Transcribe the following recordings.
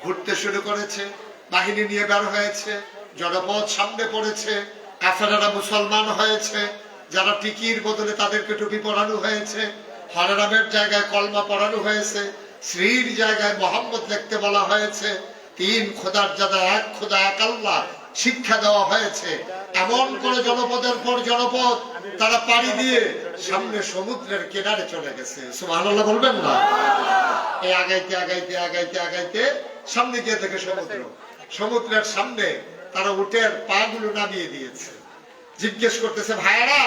ঘুরতে শুরু করেছে, বাহিনী নিয়ে বের হয়েছে, জনপদ সামনে পড়েছে, কাফেরেরা মুসলমান হয়েছে, যারা টিকির বদলে তাদেরকে টুপি পরানো হয়েছে, হরেরামের জায়গায় কলমা পরানো হয়েছে, শ্রীর জায়গায় মোহাম্মদ লিখতে বলা হয়েছে, তিন খোদার জায়গায় এক খোদা এক আল্লাহ শিক্ষা দেওয়া হয়েছে। এমন করে জনপদের পর জনপদ তারা পাড়ি দিয়ে সামনে সমুদ্রের কিনারে চলে গেছে। সুবহানাল্লাহ বলবেন না? এই আগাইতে আগাইতে আগাইতে আগাইতে সামনে গিয়ে দেখে সমুদ্র, সমুদ্রের সামনে তারা উটের পা গুলো নামিয়ে দিয়েছে। জিজ্ঞেস করতেছে, ভাইরা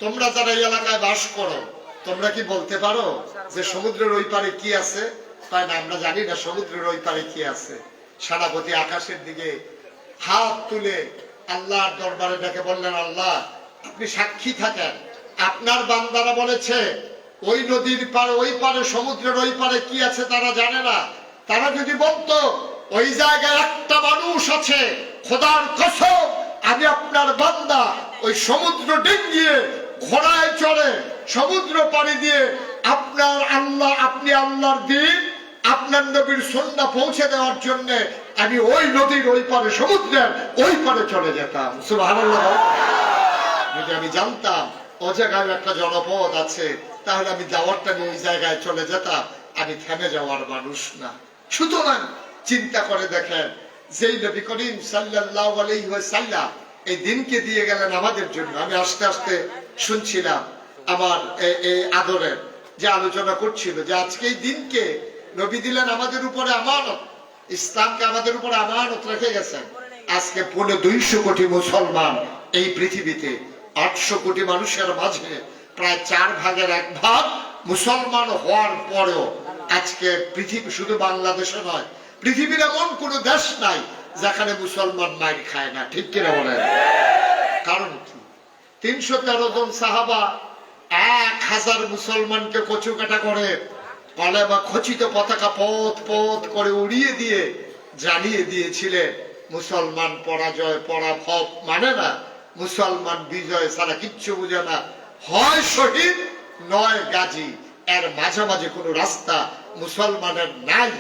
তোমরা যারা এই এলাকায় বাস করো, তোমরা কি বলতে পারো যে সমুদ্রের ওই পারে কি আছে? তাই না, আমরা জানি না সমুদ্রের ওই পারে কি আছে। সেনাপতি আকাশের দিকে হাত তুলে আল্লাহর দরবারে ডেকে বললেন, আল্লাহ আপনি সাক্ষী থাকেন, আপনার বান্দারা বলেছে ওই নদীর পারে, ওই পারে, সমুদ্রের ওই পারে কি আছে তারা জানে না। তারা যদি বলতো ওই জায়গায় একটা মানুষ আছে, খোদার কসম আমি আপনার বান্দা ওই সমুদ্র ডিঙ্গিয়ে ঘোড়ায় চড়ে সমুদ্র পাড়ি দিয়ে আপনার আল্লাহ, আপনি আল্লাহর দিন, আপনার নবীর সুন্নাহ পৌঁছে দেওয়ার জন্য আমি ওই নদীর ওই পারে, সমুদ্রের ওই পারে চলে যেতাম। সুবহানাল্লাহ। যদি আমি জানতাম ও জায়গায় একটা জনপদ আছে, তাহলে আমি যাওয়ারটা নিয়ে ওই জায়গায় চলে যেতাম। আমি থেমে যাওয়ার মানুষ না। সুতরাং চিন্তা করে দেখেন, যেই নবী করিম সাল্লাল্লাহু আলাইহি ওয়াসাল্লাম এই দিনকে দিয়ে গেলেন আমাদের জন্য। আমি আস্তে আস্তে শুনছিলাম আমার এই আদরের যে আলোচনা করছিল যে আজকে এই দিনকে নবী দিলেন আমাদের উপরে আমানত, ইসলামকে আমাদের উপরে আমানত রেখে গেছেন। আজকে 250 কোটি মুসলমান এই পৃথিবীতে, 800 কোটি মানুষের মাঝে প্রায় 4 ভাগের 1 ভাগ মুসলমান হওয়ার পরেও আজকে পৃথিবী, শুধু বাংলাদেশে নয়, পৃথিবীর এমন কোন দেশ নাই যেখানে মুসলমান মাইর খায় না। ঠিক কিনা বলেন? কারণ কি? 313 জন সাহাবা 1000 মুসলমানকে কচুকাটা করে কলেমা খচিত পতাকা পথ পথ করে উড়িয়ে দিয়ে জানিয়ে দিয়েছিলেন মুসলমান পরাজয় পরাভব মানে না, মুসলমান বিজয় ছাড়া কিচ্ছু বুঝে না, হয় শহীদ নয় গাজী, এর মাঝামাঝি কোনো রাস্তা মুসলমানের নাই।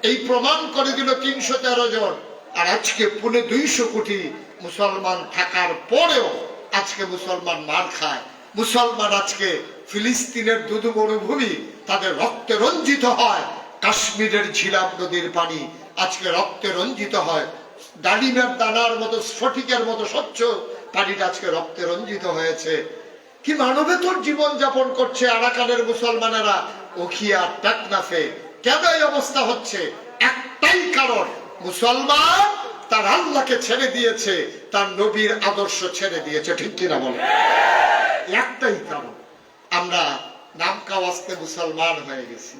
এই প্রমাণ করে দিল 313 জন। আর আজকে 250 কোটি মুসলমান থাকার পরেও আজকে মুসলমান মার খায়। মুসলমান আজকে ফিলিস্তিনের দুদু মরুভূমি তাদের রক্তে রঞ্জিত হয়, কাশ্মীরের ঝিলাম নদীর পানি আজকে রক্তে রঞ্জিত হয়, ডালিমের দানার মতো স্ফটিকের মতো স্বচ্ছ পানিটা আজকে রক্তে রঞ্জিত হয়েছে। কি মানবেতর জীবন যাপন করছে আরাকানের মুসলমানেরা ওখিয়া টেকনাফে। কেন এই অবস্থা হচ্ছে? একটাই কারণ, মুসলমান তার আল্লাহকে ছেড়ে দিয়েছে, তার নবীর আদর্শ ছেড়ে দিয়েছে। ঠিক কিনা বলেন? একটাই কারণ, আমরা নাম কাওয়াজতে মুসলমান হয়ে গেছি।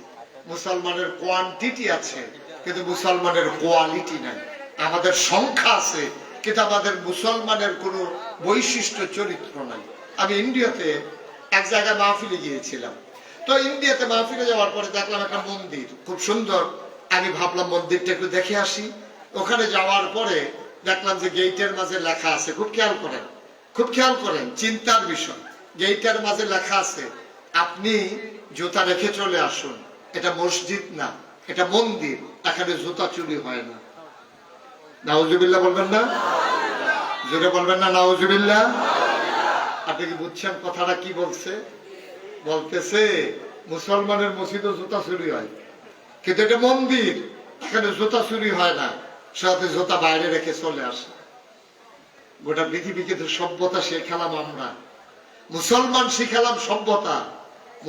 মুসলমানের কোয়ান্টিটি আছে কিন্তু মুসলমানের কোয়ালিটি নাই। আমাদের সংখ্যা আছে কিন্তু আমাদের মুসলমানের কোনো বৈশিষ্ট্য চরিত্র নাই। আমি ইন্ডিয়াতে এক জায়গায় মাহফিলে গিয়েছিলাম। তো ইন্ডিয়াতে মাহফিলে যাওয়ার পরে দেখলাম একটা মন্দির খুব সুন্দর। আমি ভাবলাম মন্দিরটা একটু দেখে আসি। ওখানে যাওয়ার পরে দেখলাম যে গেটের মাঝে লেখা আছে, খুব খেয়াল করেন, খুব খেয়াল করেন, চিন্তার বিষয়। গেটের মাঝে লেখা আছে আপনি জুতা রেখে চলে আসুন, এটা মসজিদ না, এটা মন্দির, এখানে জুতা চুরি হয় না। নাউজুবিল্লাহ বলবেন না? জোরে বলবেন না নাউজুবিল্লাহ? আপনি কি বুঝছেন কথাটা কি বলছে? বলতেছে মুসলমানের মসজিদে জুতা চুরি হয় কিন্তু এটা মন্দির, এখানে জুতা চুরি হয় না, সাথে জুতা বাইরে রেখে চলে আসে। গোটা পৃথিবীকে তো সভ্যতা শেখালাম আমরা, মুসলমান শিখালাম সভ্যতা।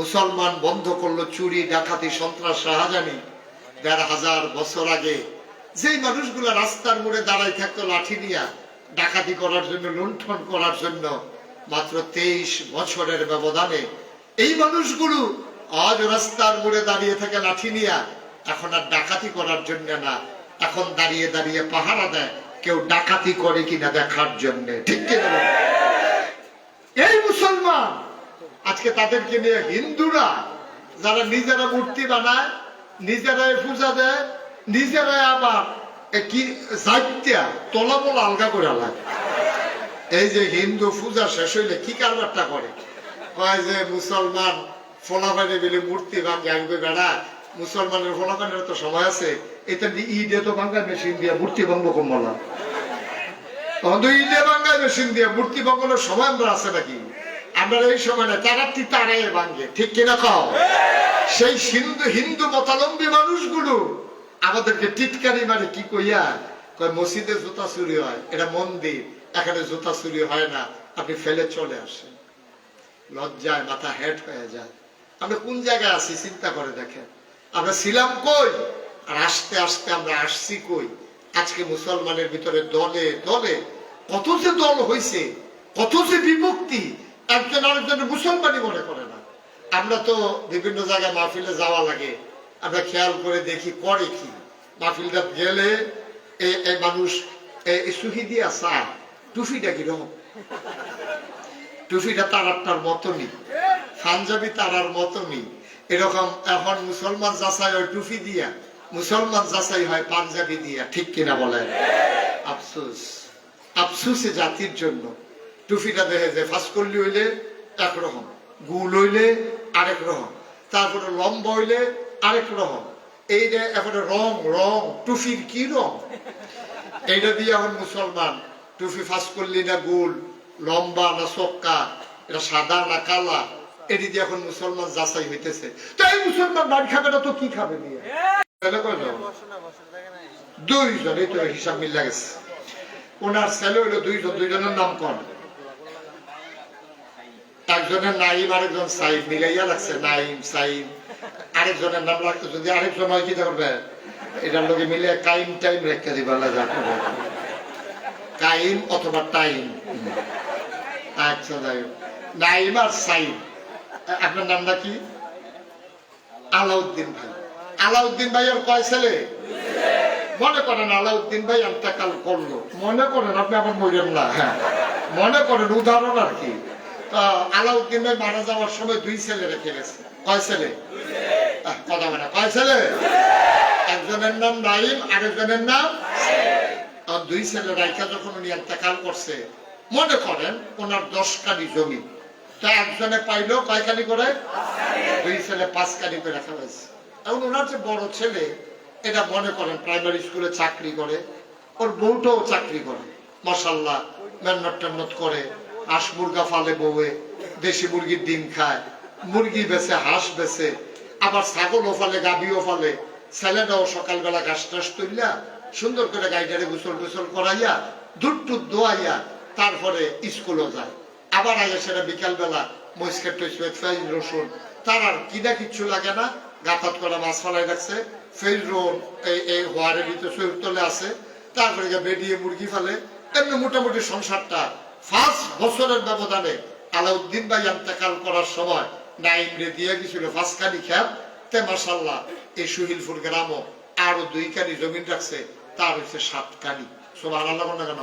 মুসলমান বন্ধ করলো চুরি ডাকাতি সন্ত্রাস রাহাজানি। 1500 বছর আগে যেই মানুষগুলো রাস্তার মোড়ে দাঁড়াই থাকতো লাঠি নিয়ে ডাকাতি করার জন্য, লুণ্ঠন করার জন্য, মাত্র 23 বছরের ব্যবধানে এই মানুষগুলো আজ রাস্তার মোড়ে দাঁড়িয়ে থাকে লাঠি নিয়ে। এখন আর ডাকাতি করার জন্য না, এখন দাঁড়িয়ে দাঁড়িয়ে পাহারা দেয় কেউ ডাকাতি করে কিনা দেখার জন্য। ঠিক কিনা? এই মুসলমান আজকে তাদেরকে নিয়ে হিন্দুরা যারা নিজেরা মূর্তি বানায়, নিজেরাই পূজা দেয়, নিজেরাই আবার কি জাইত্যা তলামল আলগা করে লাগে। এই যে হিন্দু পূজা শেষ হইলে কি কারবারটা করে, কয় যে মুসলমান ফলাফানে মিলে মূর্তি ভাঙে। আমি বেড়া মুসলমানের ফলাফানের তো সময় আছে, এটা ঈদে তো বাংলা মেশিন দিয়ে মূর্তি ভঙ্গ কমলা, তখন তো ঈদে বাংলা মেশিন দিয়ে মূর্তি ভঙ্গনের সময় আমরা আছে নাকি? আমরা এই সময় না, তারাটি তারাই ভাঙ্গে, ঠিক কিনা খাও? সেই হিন্দু মতালম্বী মানুষগুলো আমাদেরকে টিটকারি মারে, কি কইয়া কয় মসজিদে জুতা চুরি হয়, এটা মন্দির, এখানে জুতা চুরি হয় না, আপনি ফেলে চলে আসেন। লজ্জায় মাথা হেড হয়ে যায়। আমরা কোন জায়গায় আছি চিন্তা করে দেখেন। আমরা ছিলাম কই আর আস্তে আস্তে আমরা আসছি কই। আজকে মুসলমানের ভিতরে দলে দলে কত যে দল হয়েছে, কত যে বিভক্তি, একজন আরেকজনের মুসলমানই মনে করে না। আমরা তো বিভিন্ন জায়গায় মাহফিলে যাওয়া লাগে, আমরা খেয়াল করে দেখি করে কি। মাহফিলটা গেলে এই মানুষ সুহিদি আসা টুফিটা কিরকম, টুফিটা তারার মতনই, পাঞ্জাবি তারার মতনই এরকম। এখন মুসলমান যাচাই হয় টুফি দিয়া, মুসলমান যাচাই হয় পাঞ্জাবি দিয়া, ঠিক কিনা বলেন? আফসোস, আফসোস জাতির জন্য। টুফিটা দেখে যে ফাঁসকল্লি হইলে একরকম, গুল হইলে আরেক রকম, তারপরে লম্বা হইলে আরেক রকম। এই যে এখন রং রং টুফির কি রং, এইটা দিয়ে এখন মুসলমান টুফি ফাঁসকল্লি না গুল, লম্বা না চক্কা, এটা সাদা না কালা, এটি দিয়ে এখন মুসলমান যাচাই হইতেছে। তাই মুসলমান বাড়ি খাবে না তো কি খাবে নিয়ে? দুইজন, এই তো হিসাব মিল্লা গেছে। ওনার ছেলে হইলো দুইজন, দুইজনের নাম কোন? একজনের নাইম, আরেকজন সাইম, মিলাইয়া লাগছে নাইম সাইম। আরেকজনের নাম রাখতে যদি আরেকজন হয় কি করবে, এটার লোকে মিলে কাইম টাইম রেখে দিবে, কাইম অথবা টাইম। আচ্ছা যাই হোক, নাইম আর সাইম। আপনার নামটা কি? আলাউদ্দিন ভাই। আলাউদ্দিন ভাইয়ের কয় ছেলে? মনে করেন আলাউদ্দিন ভাই ইন্তেকাল করলো, মনে করেন, আপনি আবার মরেন না, হ্যাঁ মনে করেন, উদাহরণ আর কি। আলাউদ্দিন ভাই মারা যাওয়ার সময় দুই ছেলে রেখে গেছে। কয় ছেলে? কথা বলে কয় ছেলে? একজনের নাম নাইম, আরেকজনের নাম। দুই ছেলে রাইখা যখন উনি ইন্তেকাল করছে, মনে করেন ওনার 10 কানি জমি, তা একজনে পাইলো কয় কানি করে? 2 ছেলে 5 কানি করে রাখা হয়েছে। এখন ওনার যে বড় ছেলে, এটা মনে করেন প্রাইমারি স্কুলে চাকরি করে, ওর বউটাও চাকরি করে, মাশাআল্লাহ মেহনত টেহনত করে, হাঁস মুরগা ফালে, বউয়ে দেশি মুরগির ডিম খায়, মুরগি বেচে, হাঁস বেচে, আবার ছাগলও ফালে, গাভীও ফালে। ছেলেটাও সকালবেলা ঘাস টাস তুললা সুন্দর করে গাইডারে গোসল গোসল করাইয়া দুধ টুধ দোয়াইয়া তারপরে স্কুলও যায়। আবার আগে সেটা বিকালবেলা মস্কেট টস্কেট, পেঁয়াজ রসুন, তার আর কিনা কিচ্ছু লাগে না। গাঁথাত করা মাছ ফালাই রাখছে, ফের রোল এই হোয়ারের ভিতরে চলে আছে, তারপরে বেরিয়ে মুরগি ফেলে। এমনি মোটামুটি সংসারটা 5 বছরের ব্যবধানে আলাউদ্দিন ভাই ইন্তেকাল করার সময় নাইম রে দিয়ে গেছিল 5 কানি খেত। তে মাশাআল্লাহ এই সুহিলপুর গ্রামও আরো 2 কানি জমিন রাখছে, তার হচ্ছে 7 কানি। সুবহানাল্লাহ বলেন না কেন?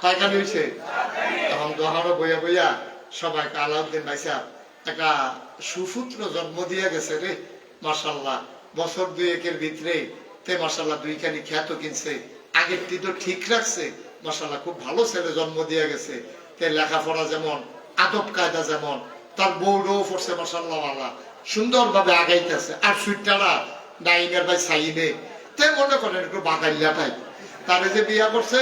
কয় কানি হয়েছে? তখন দোহারো বইয়া বইয়া সবাইকে আলাউদ্দিন ভাই সাহেব একটা সুপুত্র জন্ম দিয়ে গেছে রে, মাশাআল্লাহ বছর 2-1 ভিতরে তে মাশাআল্লাহ 2 কানি খ্যাত কিনছে, আগের তো ঠিক রাখছে, মাশাআল্লাহ খুব ভালো ছেলে জন্ম দিয়ে গেছে। তে লেখাপড়া যেমন, আদব কায়দা যেমন, তার বউরাও পড়ছে মাশাআল্লাহ, আল্লাহ সুন্দর ভাবে আগাইতেছে। আর সুইটারা নাইমের ভাই সাইনে তে মনে করেন একটু বাগাইলা টাইপ, তারে যে বিয়া করছে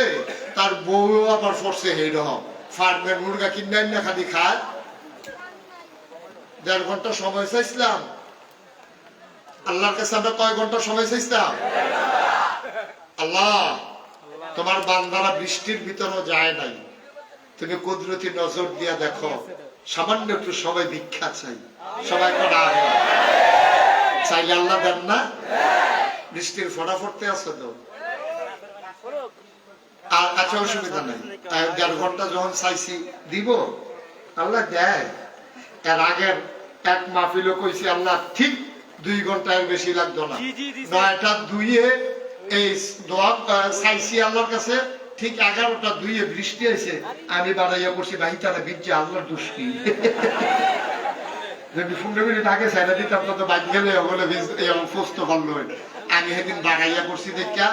তার বউ আবার পড়ছে এইরকম ফার্মের মুরগা কিনে না খালি খায়। 1.5 ঘন্টা সময় চাইছিলাম আল্লাহর কাছে, আমরা কয় ঘন্টা সময় চাইছিলাম? আল্লাহ তোমার বান্দারা বৃষ্টির ভিতরও যায় নাই, তুমি কুদরতি নজর দিয়া দেখো, সামান্য একটু সময় ভিক্ষা চাই। সবাই করা চাইলে আল্লাহ দেন না? বৃষ্টির ফোঁটা পড়তে আছে তো, আর আচ্ছা অসুবিধা নেই। 1.5 ঘন্টা যখন চাইছি দিব, আল্লাহ দেয়। এর আগের এক মাহফিলও কইছি আল্লাহ ঠিক 2 ঘন্টার বেশি লাগতো না, 9টা 2-এ এই দোয়া চাইছি আল্লাহর কাছে, ঠিক 11টা 2-এ বৃষ্টি হয়েছে। আমি বাড়াইয়া করছি ভাই তারা বিজ্জা আল্লাহর দুষ্টি, যদি 15 মিনিট আগে ছেড়ে দিতাম তো বাইক গেলে বলে সুস্থ ভালো। আমি সেদিন বাড়াইয়া করছি দেখা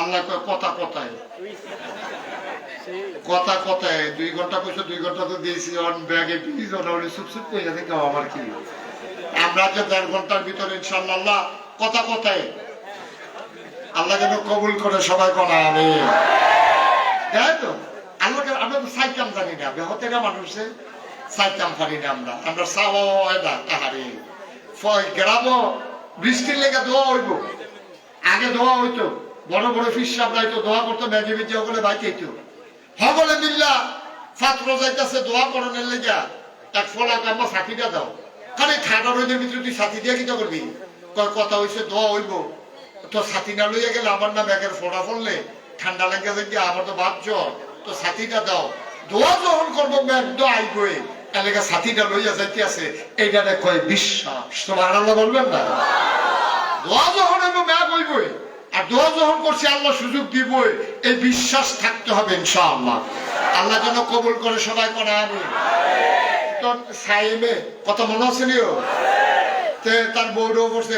আল্লাহ কথা কথায় কথা কথায় 2 ঘন্টা কইছো, 2 ঘন্টা তো দিয়েছি অন ব্যাগে প্লিজ ওনা চুপচুপ কইয়া থেকে আমার কি। আমরা যে 1.5 ঘন্টার ভিতরে ইনশাআল্লাহ কথা কথায় আল্লাহ যেন কবুল করে সবাই করা আমি তাই তো আল্লাহকে আমরা তো সাইকাম জানি না বেহতেরা মানুষে সাইকাম পারি না আমরা চাওয়া হয় না তাহারে গ্রাম বৃষ্টির লেগে দোয়া হইব আগে দোয়া হইতো বড় বড় ফিস সাহেব দোয়া করতো ম্যাগি বিজি হলে বাইকে হবলে মিল্লা ছাত্র যাইতেছে দোয়া করণের লেগা এক ফলা কাম্মা সাথীটা দাও খালি ঠান্ডা রোদের ভিতরে তুই সাথী দিয়ে কিটা করবি কথা হয়েছে দোয়া হইব তো সাথী না লইয়া গেলে আমার না ব্যাগের ফোড়া ফললে ঠান্ডা লাগে যে আমার তো বাদ জ্বর তো সাথীটা দাও দোয়া যখন করবো ম্যাগ তো আইবই এলাকা সাথীটা লইয়া যাইতে আছে এইটা কয় বিশ্বাস তোমার আল্লাহ বলবেন না দোয়া যখন হইব ম্যাগ হইবই আর দোয়া যখন করছি আল্লাহ সুযোগ দিবই এই বিশ্বাস থাকতে হবে ইনশাআল্লাহ আল্লাহ যেন কবুল করে সবাই করে আমি তো সাইমে কত মনে আছে নিও তার বউরও করছে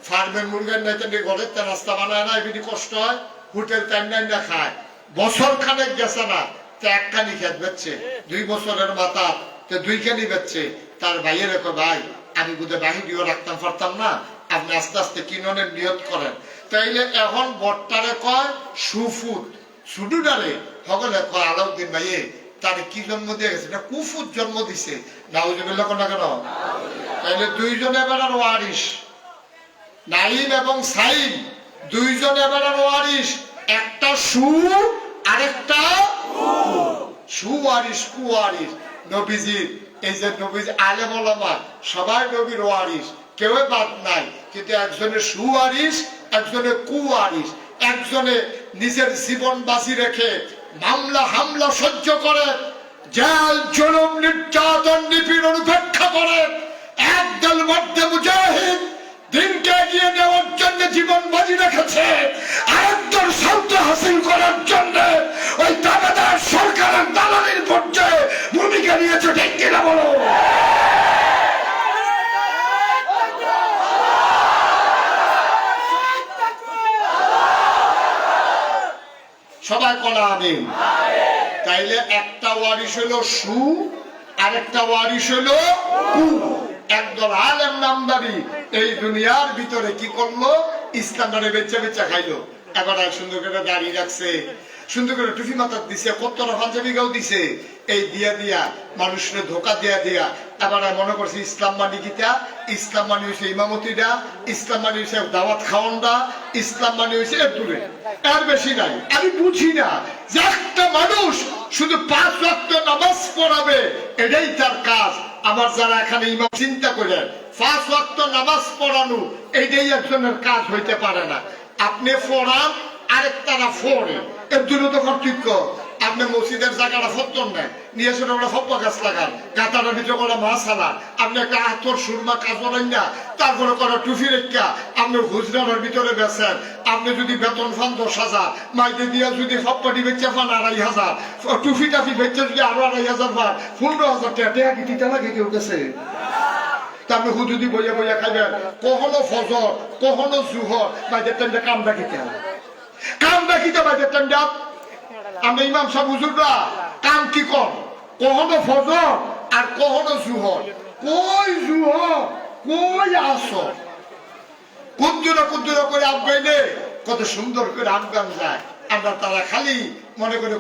ফার্মের মুরগের নাইতে ঘরের তে রাস্তা বানায় না এমনি কষ্ট হয় হোটেল টাইম না খায় বছর খানেক গেছে না তো একখানি খেত বেচছে 2 বছরের মাথা তো 2 খানি বেচছে তার ভাইয়ের ভাই আমি বুধে বাহিনীও রাখতাম পারতাম না আপনি আস্তে আস্তে কিননের নিয়ত করেন তাইলে এখন বট্টারে কয় সুফুত সুডুডারে সকলে কয় আলাউদ্দিন ভাইয়ে তার কি জন্ম দিয়ে গেছে না কুফুত জন্ম দিছে নাউজুবিল্লাহ কোন না কেন তাইলে দুইজনে এবার ওয়ারিস নাইম এবং সাইম দুইজন এবার ওয়ারিস একটা সু আরেকটা সুওয়ারিস কুওয়ারিস নবীজির এই যে নবীজি আলেম ওলামা সবাই নবীর ওয়ারিস কেউ বাদ নাই কিন্তু একজনে সুওয়ারিস একজনে কুওয়ারিস একজনে নিজের জীবন বাজি রেখে মামলা হামলা সহ্য করে জেল জুলুম নির্যাতন নিপীড়ন উপেক্ষা করে একদল মধ্যে মুজাহিদ দিনকে এগিয়ে নেওয়ার জন্য জীবন বাজি রেখেছে আরেকদল স্বার্থ হাসিল করার জন্য ওই দাবেদার সরকারের দালালির পর্যায়ে ভূমিকা নিয়েছে ঠিক কিনা বলো সবাই কলা আমিন তাইলে একটা ওয়ারিস হলো সু আরেকটা ওয়ারিস হলো কু একদল আলেম নামদারি এই দুনিয়ার ভিতরে কি করলো ইসলামটারে বেচা বেচা খাইলো এবার সুন্দর করে দাঁড়িয়ে রাখছে সুন্দর করে টুপি মাথা দিছে কতটা পাঞ্জাবি গাও দিছে এই দিয়া দিয়া মানুষের ধোকা দিয়া দিয়া এবার মনে করছে ইসলাম মানে গীতা ইসলাম মানে হয়েছে ইমামতিটা ইসলাম মানে হয়েছে দাওয়াত খাওয়ানটা ইসলাম মানে হয়েছে এর দূরে এর বেশি নাই আমি বুঝি না যে একটা মানুষ শুধু 5 ওয়াক্ত নামাজ পড়াবে এটাই তার কাজ আমার যারা এখানে ইমাম চিন্তা করে 5 ওয়াক্ত নামাজ পড়ানো এইটাই একজনের কাজ হইতে পারে না আপনি পড়ান আরেকটারা ফোড়ে এর দূরত পার্থক্য আপনি মসজিদের জায়গাটা ফত্তর নেন নিয়ে এসে আমরা ফপ্পা গাছ লাগান গাতাটার ভিতরে করে মাছ হালান আপনি একটা আতর সুরমা কাজ বলেন না তারপরে করে টুফি রেখা আপনি হুজরানোর ভিতরে বেছেন আপনি যদি বেতন ফান 10,000 মাইতে দিয়া যদি ফপ্পাটি বেচে ফান 2,500 টুফি টাফি বেচে যদি আরো 2,500 ফান 15,000 টাকা কি দিতে লাগে কেউ গেছে আপনি হুদুদি বইয়া বইয়া খাইবেন কখনো ফজর কখনো জুহর বাইদের টাইমটা কাম রাখিতে বাইদের টাইমটা আমরা ইমাম সাহেব হুজুররা কাম কি কর কখনো ফজর আর কখনো জুহর কই জুহর কই আসর কুদ্দুরা করে আফগাইলে কত সুন্দর করে আফগান যায় আমরা তারা খালি মনে করে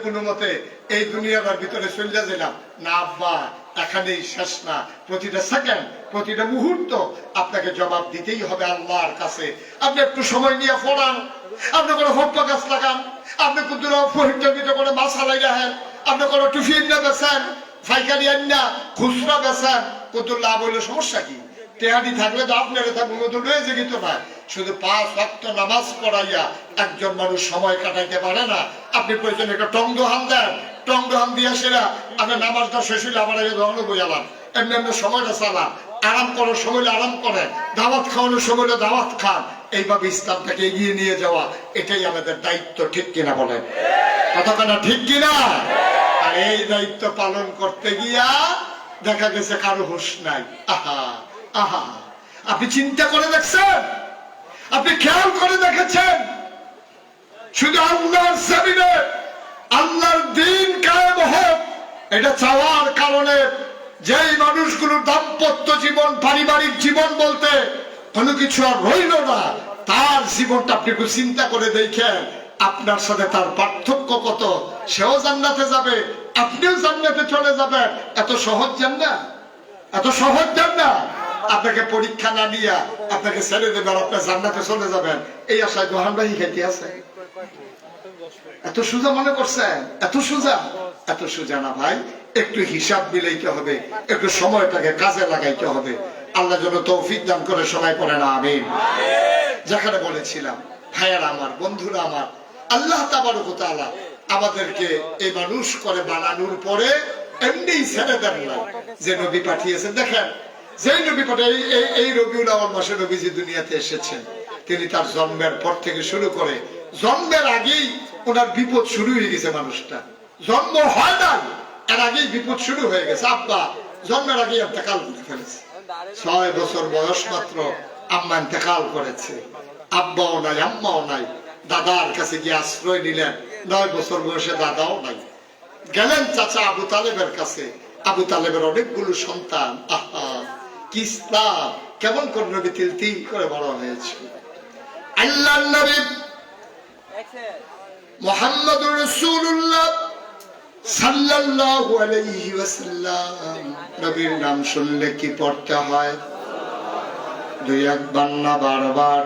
কোনো মতে এই দুনিয়ার ভিতরে চলে গেলাম না আব্বা এখানেই শেষ না প্রতিটা সেকেন্ড প্রতিটা মুহূর্ত আপনাকে জবাব দিতেই হবে আল্লাহর কাছে আপনি একটু সময় নিয়ে পড়ান আপনি কোনো ফপ্পা গাছ লাগান আপনি কুদ্দুরা ফরিদ করে মাছ হালাই রাখেন আপনি কোনো টুফি আন্না বেছেন ফাইকারি আন্না খুচরা বেছেন কত লাভ হইলে সমস্যা কি টেহারি থাকলে তো আপনারা থাকবে মতো রয়েছে কিন্তু না শুধু 5 ওয়াক্ত নামাজ পড়াইয়া একজন মানুষ সময় কাটাইতে পারে না আপনি প্রয়োজন একটা টংদোহান দেন টংদোহান দিয়া সেরা আপনার নামাজটা শেষ হইলে আমার আগে ধরনের বইয়ালাম এমনি সময়টা চালান আরাম করার সময় আরাম করেন দাওয়াত খাওয়ানোর সময় দাওয়াত খান এইভাবে ইসলামটাকে এগিয়ে নিয়ে যাওয়া এটাই আমাদের দায়িত্ব ঠিক কিনা বলেন কতখানা ঠিক কিনা আর এই দায়িত্ব পালন করতে গিয়া দেখা গেছে কারো হুঁশ নাই আহা আপনি চিন্তা করে দেখছেন আপনি খেয়াল করে দেখেছেন শুধু আল্লাহর জমিনে আল্লাহর দ্বীন কায়েম হোক এটা চাওয়ার কারণে যেই মানুষগুলোর দাম্পত্য জীবন পারিবারিক জীবন বলতে কোনো কিছু আর রইল না তার জীবনটা আপনি একটু চিন্তা করে দেখেন, আপনার সাথে তার পার্থক্য কত। সেও জান্নাতে যাবে, আপনিও জান্নাতে চলে যাবেন। এত সহজ জান্নাত, এত সহজ জান্নাত। আপনাকে পরীক্ষা না দিয়া আপনাকে ছেড়ে দেবেন, আপনি জান্নাতে চলে যাবেন, এই আশায় দোহান ভাই খেতে আছে। এত সোজা মনে করছেন? এত সোজা? এত সোজা না ভাই। একটু হিসাব মিলাইতে হবে, একটু সময়টাকে কাজে লাগাইতে হবে। আল্লাহ যেন তৌফিক দান করে, সবাই পড়ে না আমিন। যেখানে বলেছিলাম, ভাইয়ারা আমার, বন্ধুরা আমার, আল্লাহ তাবারক ওয়া তাআলা আমাদেরকে এই মানুষ করে বানানোর পরে এমনি ছেড়ে দেন না, যে নবী পাঠিয়েছেন। দেখেন, যে নবী পাঠিয়ে এই রবিউল আউয়াল মাসে নবীজি দুনিয়াতে এসেছেন, তিনি তার জন্মের পর থেকে শুরু করে জন্মের আগেই ওনার বিপদ শুরু হয়ে গেছে। মানুষটা জন্ম হয় না, এর আগেই বিপদ শুরু হয়ে গেছে। আব্বা জন্মের আগেই ইন্তেকাল করে ফেলেছে। 6 বছর বয়স মাত্র আম্মা ইন্তেকাল করেছে। আব্বাও নাই, আম্মাও নাই। দাদার কাছে গিয়ে আশ্রয় নিলেন। 9 বছর বয়সে দাদাও নাই। গেলেন চাচা আবু তালেবের কাছে। আবু তালেবের অনেকগুলো সন্তান। আহা, কি ইসলাম! কেমন করে নবী তিল তিল করে বড় হয়েছে। আল্লাহর নবী মুহাম্মদুর রাসূলুল্লাহ সাল্লাল্লাহু আলাইহি ওয়াসাল্লাম, নবীর নাম শুনলে কি পড়তে হয়? 2-1 বার না বারবার,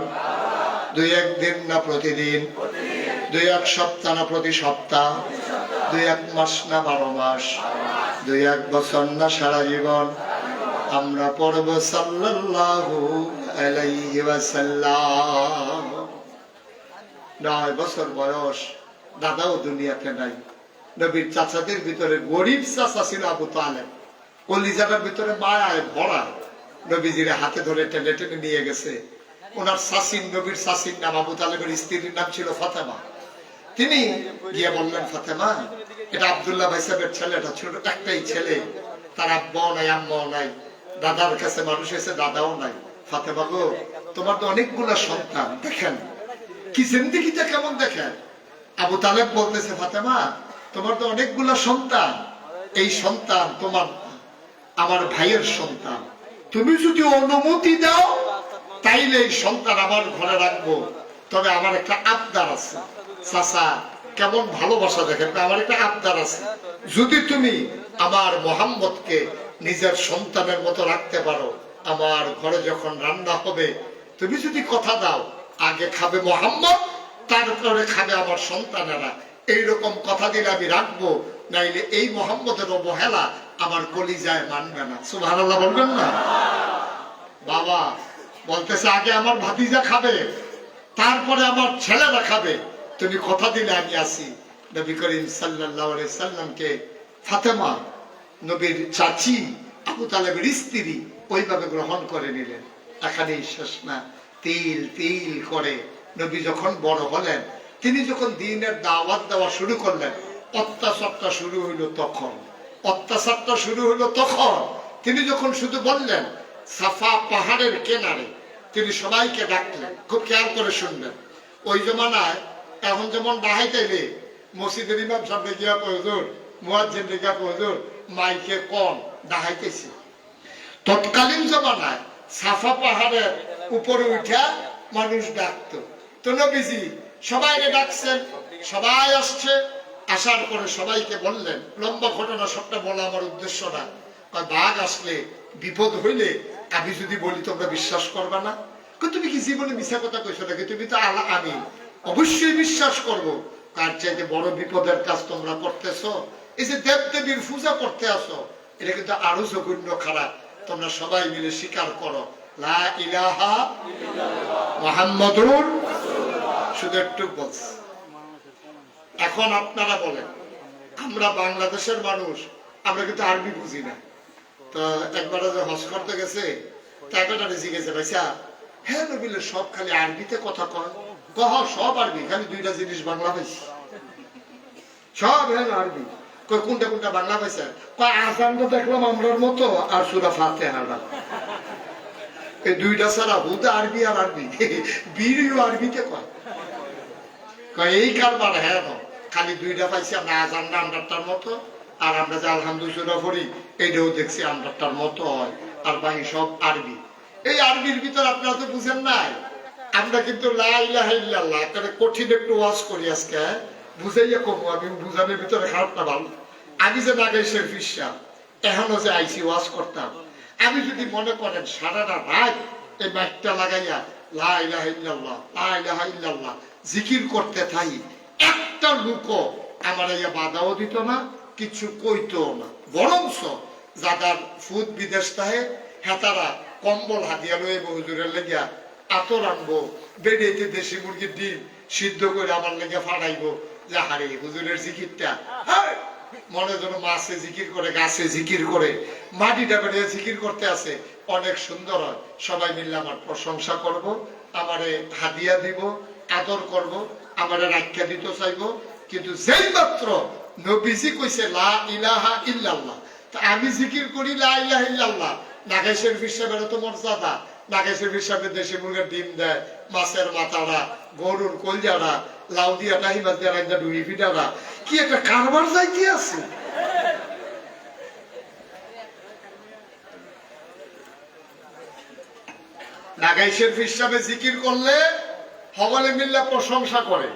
2-1 দিন না প্রতিদিন, 2-1 সপ্তাহ না প্রতি সপ্তাহ, 2-1 মাস না 12 মাস, 2-1 বছর না সারা জীবন। আমরা পড়ব সাল্লাল্লাহু আলাইহি ওয়াসাল্লাম। 9 বছর বয়স, দাদাও দুনিয়াতে নাই। নবীর চাচাদের ভিতরে গরিব চাচা ছিল আবু তালেব। কলিজাটার ভিতরে মায়ায় ভরা। নবীজির হাতে ধরে টেনে টেনে নিয়ে গেছে। ওনার শাসিন, নবীর শাসিন নাম, আবু তালেবের স্ত্রীর নাম ছিল ফাতেমা। তিনি গিয়ে বললেন, ফাতেমা, এটা আব্দুল্লাহ ভাই সাহেবের ছেলে, এটা ছোট একটাই ছেলে, তার আব্বাও নাই, আম্মাও নাই, দাদার কাছে মানুষ এসে দাদাও নাই। ফাতেমা গো, তোমার তো অনেকগুলা সন্তান, দেখেন কি জিন্দেগিটা কেমন দেখেন। আবু তালেব বলতেছে, ফাতেমা, তোমার তো অনেকগুলা সন্তান, এই সন্তান তোমার, আমার ভাইয়ের সন্তান। তুমি যদি অনুমতি দাও তাইলে এই সন্তান আমার ঘরে রাখবো। তবে আমার একটা আবদার আছে। চাচা কেমন ভালোবাসা দেখেন, আমার একটা আবদার আছে। যদি তুমি আমার মোহাম্মদকে নিজের সন্তানের মতো রাখতে পারো, আমার ঘরে যখন রান্না হবে তুমি যদি কথা দাও, আগে খাবে মোহাম্মদ, তারপরে খাবে আমার সন্তানেরা, এইরকম কথা দিলে আমি রাখবো। নাইলে এই মোহাম্মদের অবহেলা আমার কলিজায় মানবে না। সুবহানাল্লাহ বলবেন না? বাবা বলতেছে, আগে আমার ভাতিজা খাবে, তারপরে আমার ছেলেরা খাবে, তুমি কথা দিলে আমি আসি। নবী করিম সাল্লাল্লাহু আলাইহি সাল্লামকে ফাতেমা, নবীর চাচি, আবু তালেবের স্ত্রী, ওইভাবে গ্রহণ করে নিলেন। এখানেই শেষ না, তিল তিল করে নবী যখন বড় হলেন, তিনি যখন দ্বীনের দাওয়াত দেওয়া শুরু করলেন, অত্যাচারটা শুরু হইল তখন। অত্যাচারটা শুরু হইল তখন তিনি যখন শুধু বললেন সাফা পাহাড়ের কিনারে, তিনি সবাইকে ডাকলেন। খুব খেয়াল করে শুনবেন। ওই জমানায় এখন যেমন ডাহাইতেলে মসজিদের ইমাম সামনে গিয়া হুজুর, মুয়াজ্জিন গিয়া হুজুর, মাইকে কম ডাহাইতেছে। তৎকালীন জমানায় সাফা পাহাড়ের উপরে উঠা মানুষ ডাকতো। তো নবীজি সবাইকে ডাকছেন, সবাই আসছে। আসার পরে সবাইকে বললেন, লম্বা ঘটনা সবটা বলা আমার উদ্দেশ্য না, বাঘ আসলে বিপদ হইলে আমি যদি বলি তোমরা বিশ্বাস করবা না। তুমি কি জীবনে মিথ্যা কথা কইছো নাকি? তুমি তো আল্লাহ, আমি অবশ্যই বিশ্বাস করব। তার চাইতে বড় বিপদের কাজ তোমরা করতেছো। এই যে দেব দেবীর পূজা করতে আসো, এটা কিন্তু আরো জঘন্য খারাপ। তোমরা সবাই মিলে স্বীকার করো লা ইলাহা মুহাম্মাদুর রাসূলুল্লাহ। শুধু একটু বলছি। এখন আপনারা বলেন, আমরা বাংলাদেশের মানুষ, আমরা কিন্তু আরবি বুঝি না। তো একবার যে হজ করতে গেছে, টাকাটা জিজ্ঞেসে, ভাইসা হ্যাঁ নবীলে সব খালি আরবিতে কথা কয়? কহ সব আরবি, খালি 2টা জিনিস বাংলা পাইছি। সব হ্যাঁ আরবি। কয় কোনটা কোনটা বাংলা পাইছে? কয় আজানটা দেখলাম আমরার মতো, আর সূরা ফাতিহাটা। এই 2টা ছাড়া হুদা আরবি আর আরবি, বিড়িও আরবিতে কয়। কয় এই কারবার, হ্যাঁ খালি 2টা পাইছি আমরা, আজানটা আমরাটার মতো, আর আমরা যে আলহামদুলিল্লাহ পড়ি এইটাও দেখছি আমরাটার মতো হয়, আর বাকি সব আরবি। এই আরবির ভিতর আপনারা তো বুঝেন নাই, আমরা কিন্তু লা ইলাহা ইল্লাল্লাহ তাহলে কঠিন একটু ওয়াজ করি আজকে, বুঝাইয়া কমু, আমি বুঝানোর ভিতরে খারাপ না ভালো। আমি যে নাগেশের ফিসা এখনো যে আইসি ওয়াজ করতাম, আমি যদি মনে করেন সারাটা রাত এই মাইকটা লাগাইয়া লা ইলাহা ইল্লাল্লাহ লা ইলাহা ইল্লাল্লাহ জিকির করতে থাই, একটা লোকও আমার ইয়া বাধাও দিত না, কিছু কইতো না। বরংস যাদার ফুদ বিদেশ থাকে হেতারা কম্বল হাতিয়া লয়ে হুজুরের লেগিয়া আতর আনবো, বেড়েতে দেশি মুরগির ডিম সিদ্ধ করে আমার লেগে ফাড়াইবো, যে হারে হুজুরের জিকিরটা মনে যেন মাছে জিকির করে, গাছে জিকির করে, মাটিটা বেড়ে জিকির করতে আছে, অনেক সুন্দর হয়। সবাই মিললে আমার প্রশংসা করব, আমারে হাদিয়া দিব, আদর করব, আমারে রাখা দিতে চাইবো। কিন্তু যেই মাত্র নবীজি কইছে লা ইলাহা ইল্লাল্লাহ, তা আমি জিকির করি লা ইলাহা ইল্লাল্লাহ, নাগেশের হিসাবের তো মর্যাদা, নাগেশের হিসাবে দেশে মুরগের ডিম দেয়, মাছের মাথাটা, গরুর কলজাটা, লাউ দিয়া টাহিমাস দিয়া রাইন্দা ডুই ফিটাটা, কি একটা কারবার যায় কি আছে। নাগাইশের হিসাবে জিকির করলে সকলে মিল্লা প্রশংসা করে,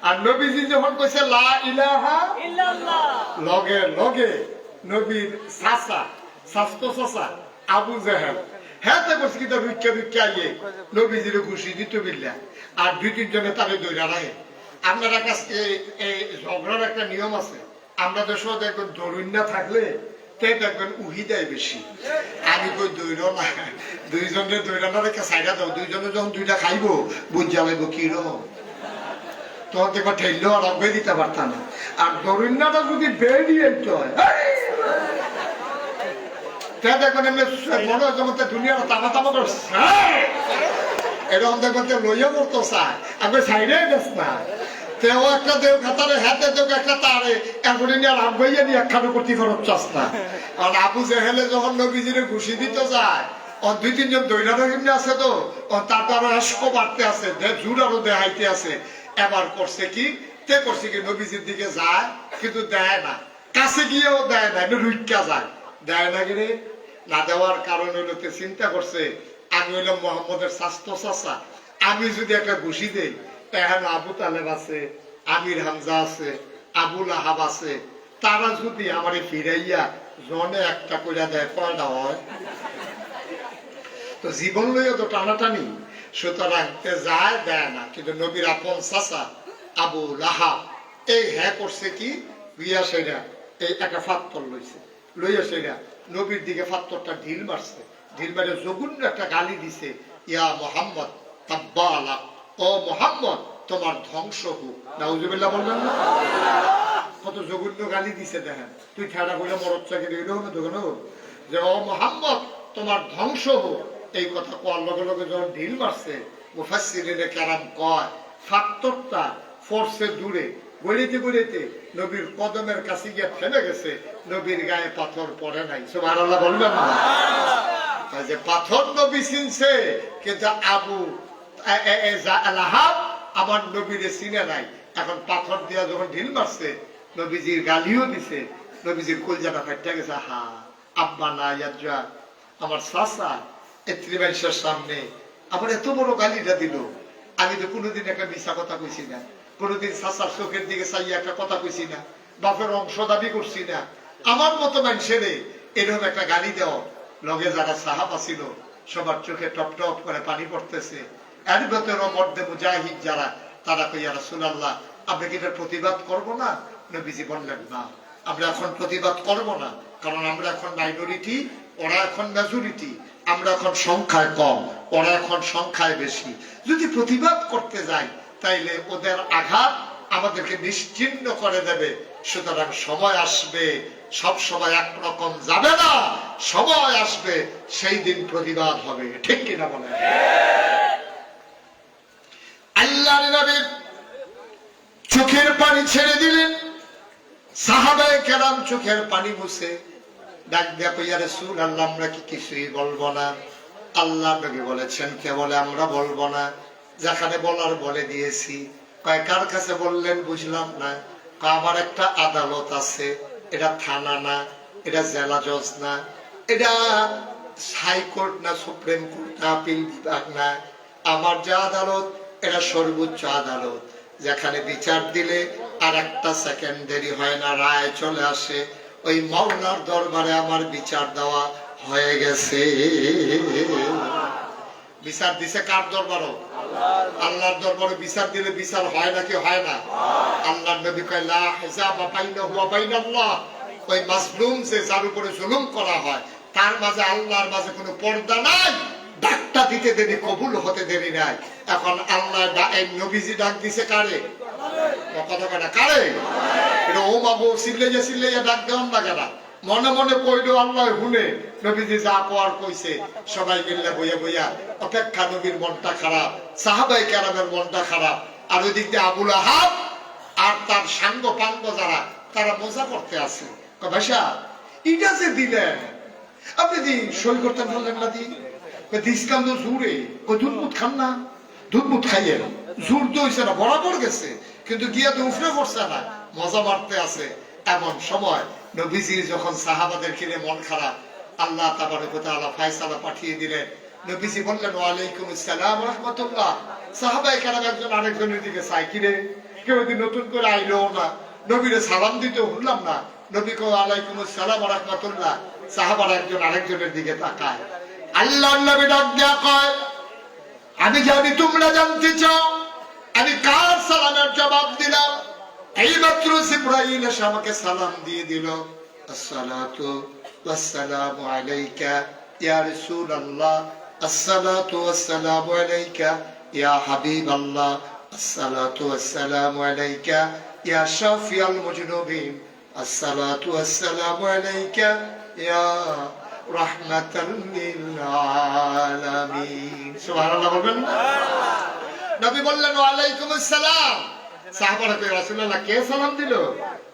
আর নবীজি যখন কইছে লা ইলাহা ইল্লাল্লাহ, লগে লগে নবীর চাচা, স্বাস্থ্য চাচা আবু জাহেল হ্যাঁ করছে কিন্তু রুক্কা রুক্কা আইয়ে নবীজির ঘুষি দিত বিল্লা, আর দুই তিনজনে তারে দৈরা রাখে। আপনারা কাছে এই ঝগড়ার একটা নিয়ম আছে, আমরা দেশও দেখবেন দরুন না থাকলে তে দেখবেন উহি দেয় বেশি। আমি কই দৈর না, দুইজনের দৈরা না রেখে সাইডা দাও, দুইজনে যখন দুইটা খাইবো বুঝা লাগবো কিরকম, তখন দেখবা ঠেললেও আর অজ্ঞায় দিতে পারতাম না। আর দরুন্নাটা যদি বেরিয়ে হয় দেখবেন এমনি মনে হয় যেমন দুনিয়াটা তামা তামা করছে, এরকম দেখবেন লইয়া পড়তো চায়, আমি সাইডে গেছ না তেও একটা দেও খাতারে হাতে দেও একটা তারে এখন আর আগাইয়া নিয়ে একখানে করতে খরচ চাস না। আর আবু জেহেলে যখন নবীজিরে ঘুষি দিতে যায়, দুই তিনজন দৈরানো এমনি আছে তো, তারপর আরো এসকো বাড়তে আছে, জোর আরো দেহাইতে আছে। এবার করছে কি তে করছে কি নবীজির দিকে যায় কিন্তু দেয় না, কাছে গিয়েও দেয় না, রুইকা যায়, দেয় না গিরে। না দেওয়ার কারণ হইলো তে চিন্তা করছে আমি হইলাম মোহাম্মদের স্বাস্থ্য চাচা, আমি যদি একটা ঘুষি দেই এখন আবু তালেব আছে, আমির হামজা আছে, আবুল আহাব আছে, তারা যদি আমারে ফিরাইয়া জনে একটা কইরা দেয় কয়টা হয়, তো জীবন লইয়া তো টানাটানি, সুতরাং যায় দেয় না। কিন্তু নবীর আপন চাচা আবু লাহাব এই হ্যাঁ করছে কি বিয়া সেরা এই একটা ফাত্তর লইছে, লইয়া সেরা নবীর দিকে ফাত্তরটা ঢিল মারছে, ঢিল মারে জঘন্য একটা গালি দিছে, ইয়া মোহাম্মদ তাব্বালা, ও মোহাম্মদ তোমার ধ্বংস হোক। নাউজুবিল্লাহ বলবেন না, কত জঘন্য গালি দিছে দেখেন। তুই ঠেড়া কইলে মরদ চাকে দিল হবে দোকানে যে ও মোহাম্মদ তোমার ধ্বংস হোক, এই কথা কোয়ার লগে লগে যখন ঢিল মারছে মুফাসসিরিনে কেরাম কয় ফাত্তরটা ফোর্সে দূরে গলিতে গলিতে নবীর কদমের কাছে গিয়ে থেমে গেছে, নবীর গায়ে পাথর পড়ে নাই। সুবহানাল্লাহ বলবেন না, যে পাথর নবী চিনছে কিন্তু আবু লাহাব আমার নবীরে চিনে নাই। এখন পাথর দিয়া যখন ঢিল মারছে নবীজির গালিও দিছে, নবীজির কলজাটা ফাইটা গেছে। হা আব্বা না ইয়াজ্জা আমার চাচা এত্রিবাইশের সামনে আবার এত বড় গালিটা দিল। আমি তো কোনোদিন একটা মিশা কথা কইছি না, কোনোদিন চাচার চোখের দিকে চাইয়া একটা কথা কইছি না, বাপের অংশ দাবি করছি না। আমার মতো মানুষের এরকম একটা গালি দেওয়া, লগে যারা সাহাবা ছিল সবার চোখে টপ টপ করে পানি পড়তেছে। এর ভেতরে মধ্যে মুজাহিদ যারা, তারা কইয়া রাসূলুল্লাহ আপনি কি এটার প্রতিবাদ করবো না? নবীজি বললেন না, আমরা এখন প্রতিবাদ করব না, কারণ আমরা এখন মাইনরিটি, ওরা এখন মেজরিটি, আমরা এখন সংখ্যায় কম, ওরা এখন সংখ্যায় বেশি। যদি প্রতিবাদ করতে যাই তাইলে ওদের আঘাত আমাদেরকে নিশ্চিহ্ন করে দেবে। সুতরাং সময় আসবে, সব সময় একরকম যাবে না, সময় আসবে সেই দিন প্রতিবাদ হবে। ঠিক কিনা বলেন? আল্লাহর নবী চোখের পানি ছেড়ে দিলেন, সাহাবায়ে কেরাম চোখের পানি মুছে ডাক দিয়া কইয়া রাসূলুল্লাহ আমরা কি কিছুই বলবো না? আল্লাহ নবী বলেছেন কে বলে আমরা বলবো না, যেখানে বলার বলে দিয়েছি। কয় কার কাছে বললেন বুঝলাম না। আমার একটা আদালত আছে, এটা থানা না, এটা জেলা জজ না, এটা হাইকোর্ট না, সুপ্রিম কোর্ট না, আপিল বিভাগ না, আমার যে আদালত এটা সর্বোচ্চ আদালত, যেখানে বিচার দিলে আর একটা সেকেন্ড দেরি হয় না, রায় চলে আসে। ওই মাওলার দরবারে আমার বিচার দেওয়া হয়ে গেছে। বিচার দিছে কার দরবারও? আল্লাহর দরবারে বিচার দিলে বিচার হয় নাকি হয় না? আল্লাহর নবী কয় লা হিসাবা বাইনাহু ওয়া বাইনাল্লাহ। ওই মাজলুম যে যার উপরে জুলুম করা হয় তার মাঝে আল্লাহর মাঝে কোনো পর্দা নাই। ডাকটা দিতে দেরি, কবুল হতে দেরি নাই। এখন আল্লাহ এই নবীজি ডাক দিছে কারে? কথা কয় কারে? এটা ও বাবু সিল্লাইয়া ডাক দেওয়ান লাগে না, মনে মনে কইলো আল্লাহ শুনে। নবীজি যা কোয়ার কইছে সবাই মিললে বইয়া বইয়া অপেক্ষা। নবীর মনটা খারাপ, সাহাবায়ে কেরামের মনটা খারাপ। আর ওই দিক দিয়ে আবুল আহাব আর তার সাঙ্গ পাঙ্গ যারা, তারা মজা করতে আছে। ভাইসা ইটা যে দিলেন আপনি দি সই করতে পারলেন না, দিসকাম তো জোরে। ওই দুধ মুধ খান না, দুধ মুধ খাইয়েন। জোর তো হয়েছে না, বরাবর গেছে, কিন্তু গিয়া তো উফরে পড়ছে না, মজা মারতে আছে। এমন সময় নবীজির যখন সাহাবাদের কিনে মন খারাপ, আল্লাহ তাবারক ওয়া তাআলা ফয়সালা পাঠিয়ে দিলেন। নবীজি বললেন ওয়ালাইকুম আসসালাম ওয়া রাহমাতুল্লাহ। সাহাবায়ে কেরাম একজন আরেকজনের দিকে চাই, কিরে কেউ যদি নতুন করে আইলো না, নবীরে সালাম দিতে ভুললাম না। নবী কো ওয়ালাইকুম আসসালাম ওয়া রাহমাতুল্লাহ। সাহাবারা একজন আরেকজনের দিকে তাকায়। আল্লাহর নবী ডাক দিয়া কয়, আমি জানি তোমরা জানতে চাও আমি কার সালামের জবাব দিলাম। এইমাত্র জিবরাইল এসে আমাকে সালাম দিয়ে দিল। আসসালাতু ওয়াসসালামু আলাইকা ইয়া রাসূলুল্লাহ, আসসালাতু ওয়াসসালামু আলাইকা ইয়া হাবিবাল্লাহ, আসসালাতু ওয়াসসালামু আলাইকা ইয়া শাফিয়াল মুজনুবিন, আসসালাতু ওয়াসসালামু আলাইকা ইয়া রাহমাতাল লিল আলামিন। সুবহানাল্লাহ বলবেন। নবী বললেন ওয়ালাইকুম আসসালাম। সাহাবারা কই রাসূলুল্লাহ কে সালাম দিল?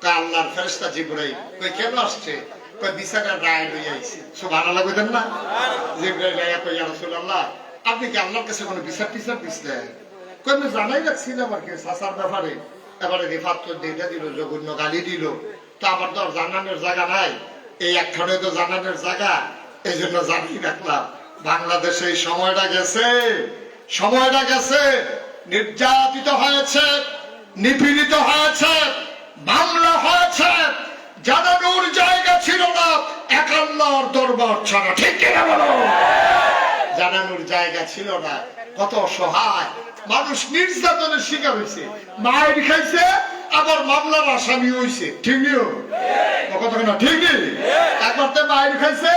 তা আল্লাহর ফেরেশতা জিবরাইল। কই কেন আসছে? কই বিচারের রায় লই আইছে। সুবহানাল্লাহ কইতেন না? জিবরাইল আয়া কই ইয়া রাসূলুল্লাহ আপনি কি আল্লাহর কাছে কোনো বিচার দিছিলেন? কই আমি জানাই রাখছিলাম আর কি সাসার ব্যাপারে। এবারে রিফাত তো দেইটা দিল, জঘন্য গালি দিল। তো আমার তো জানানোর জায়গা নাই, এই একখানে তো জানানোর জায়গা, এই জন্য জানিয়ে রাখলাম। বাংলাদেশে এই সময়টা গেছে, সময়টা গেছে, নির্যাতিত হয়েছে, নিপীড়িত হয়েছে, মামলা হয়েছে, জানানোর জায়গা ছিল না এক আল্লাহর দরবার ছাড়া। ঠিক কিনা বলো? জানানোর জায়গা ছিল না। কত অসহায় মানুষ নির্যাতনের শিকার হয়েছে, মায়ের খাইছে, আবার মামলার আসামি হয়েছে। ঠিক নিও কথা না? ঠিক নেই? একবার তে মায়ের খাইছে,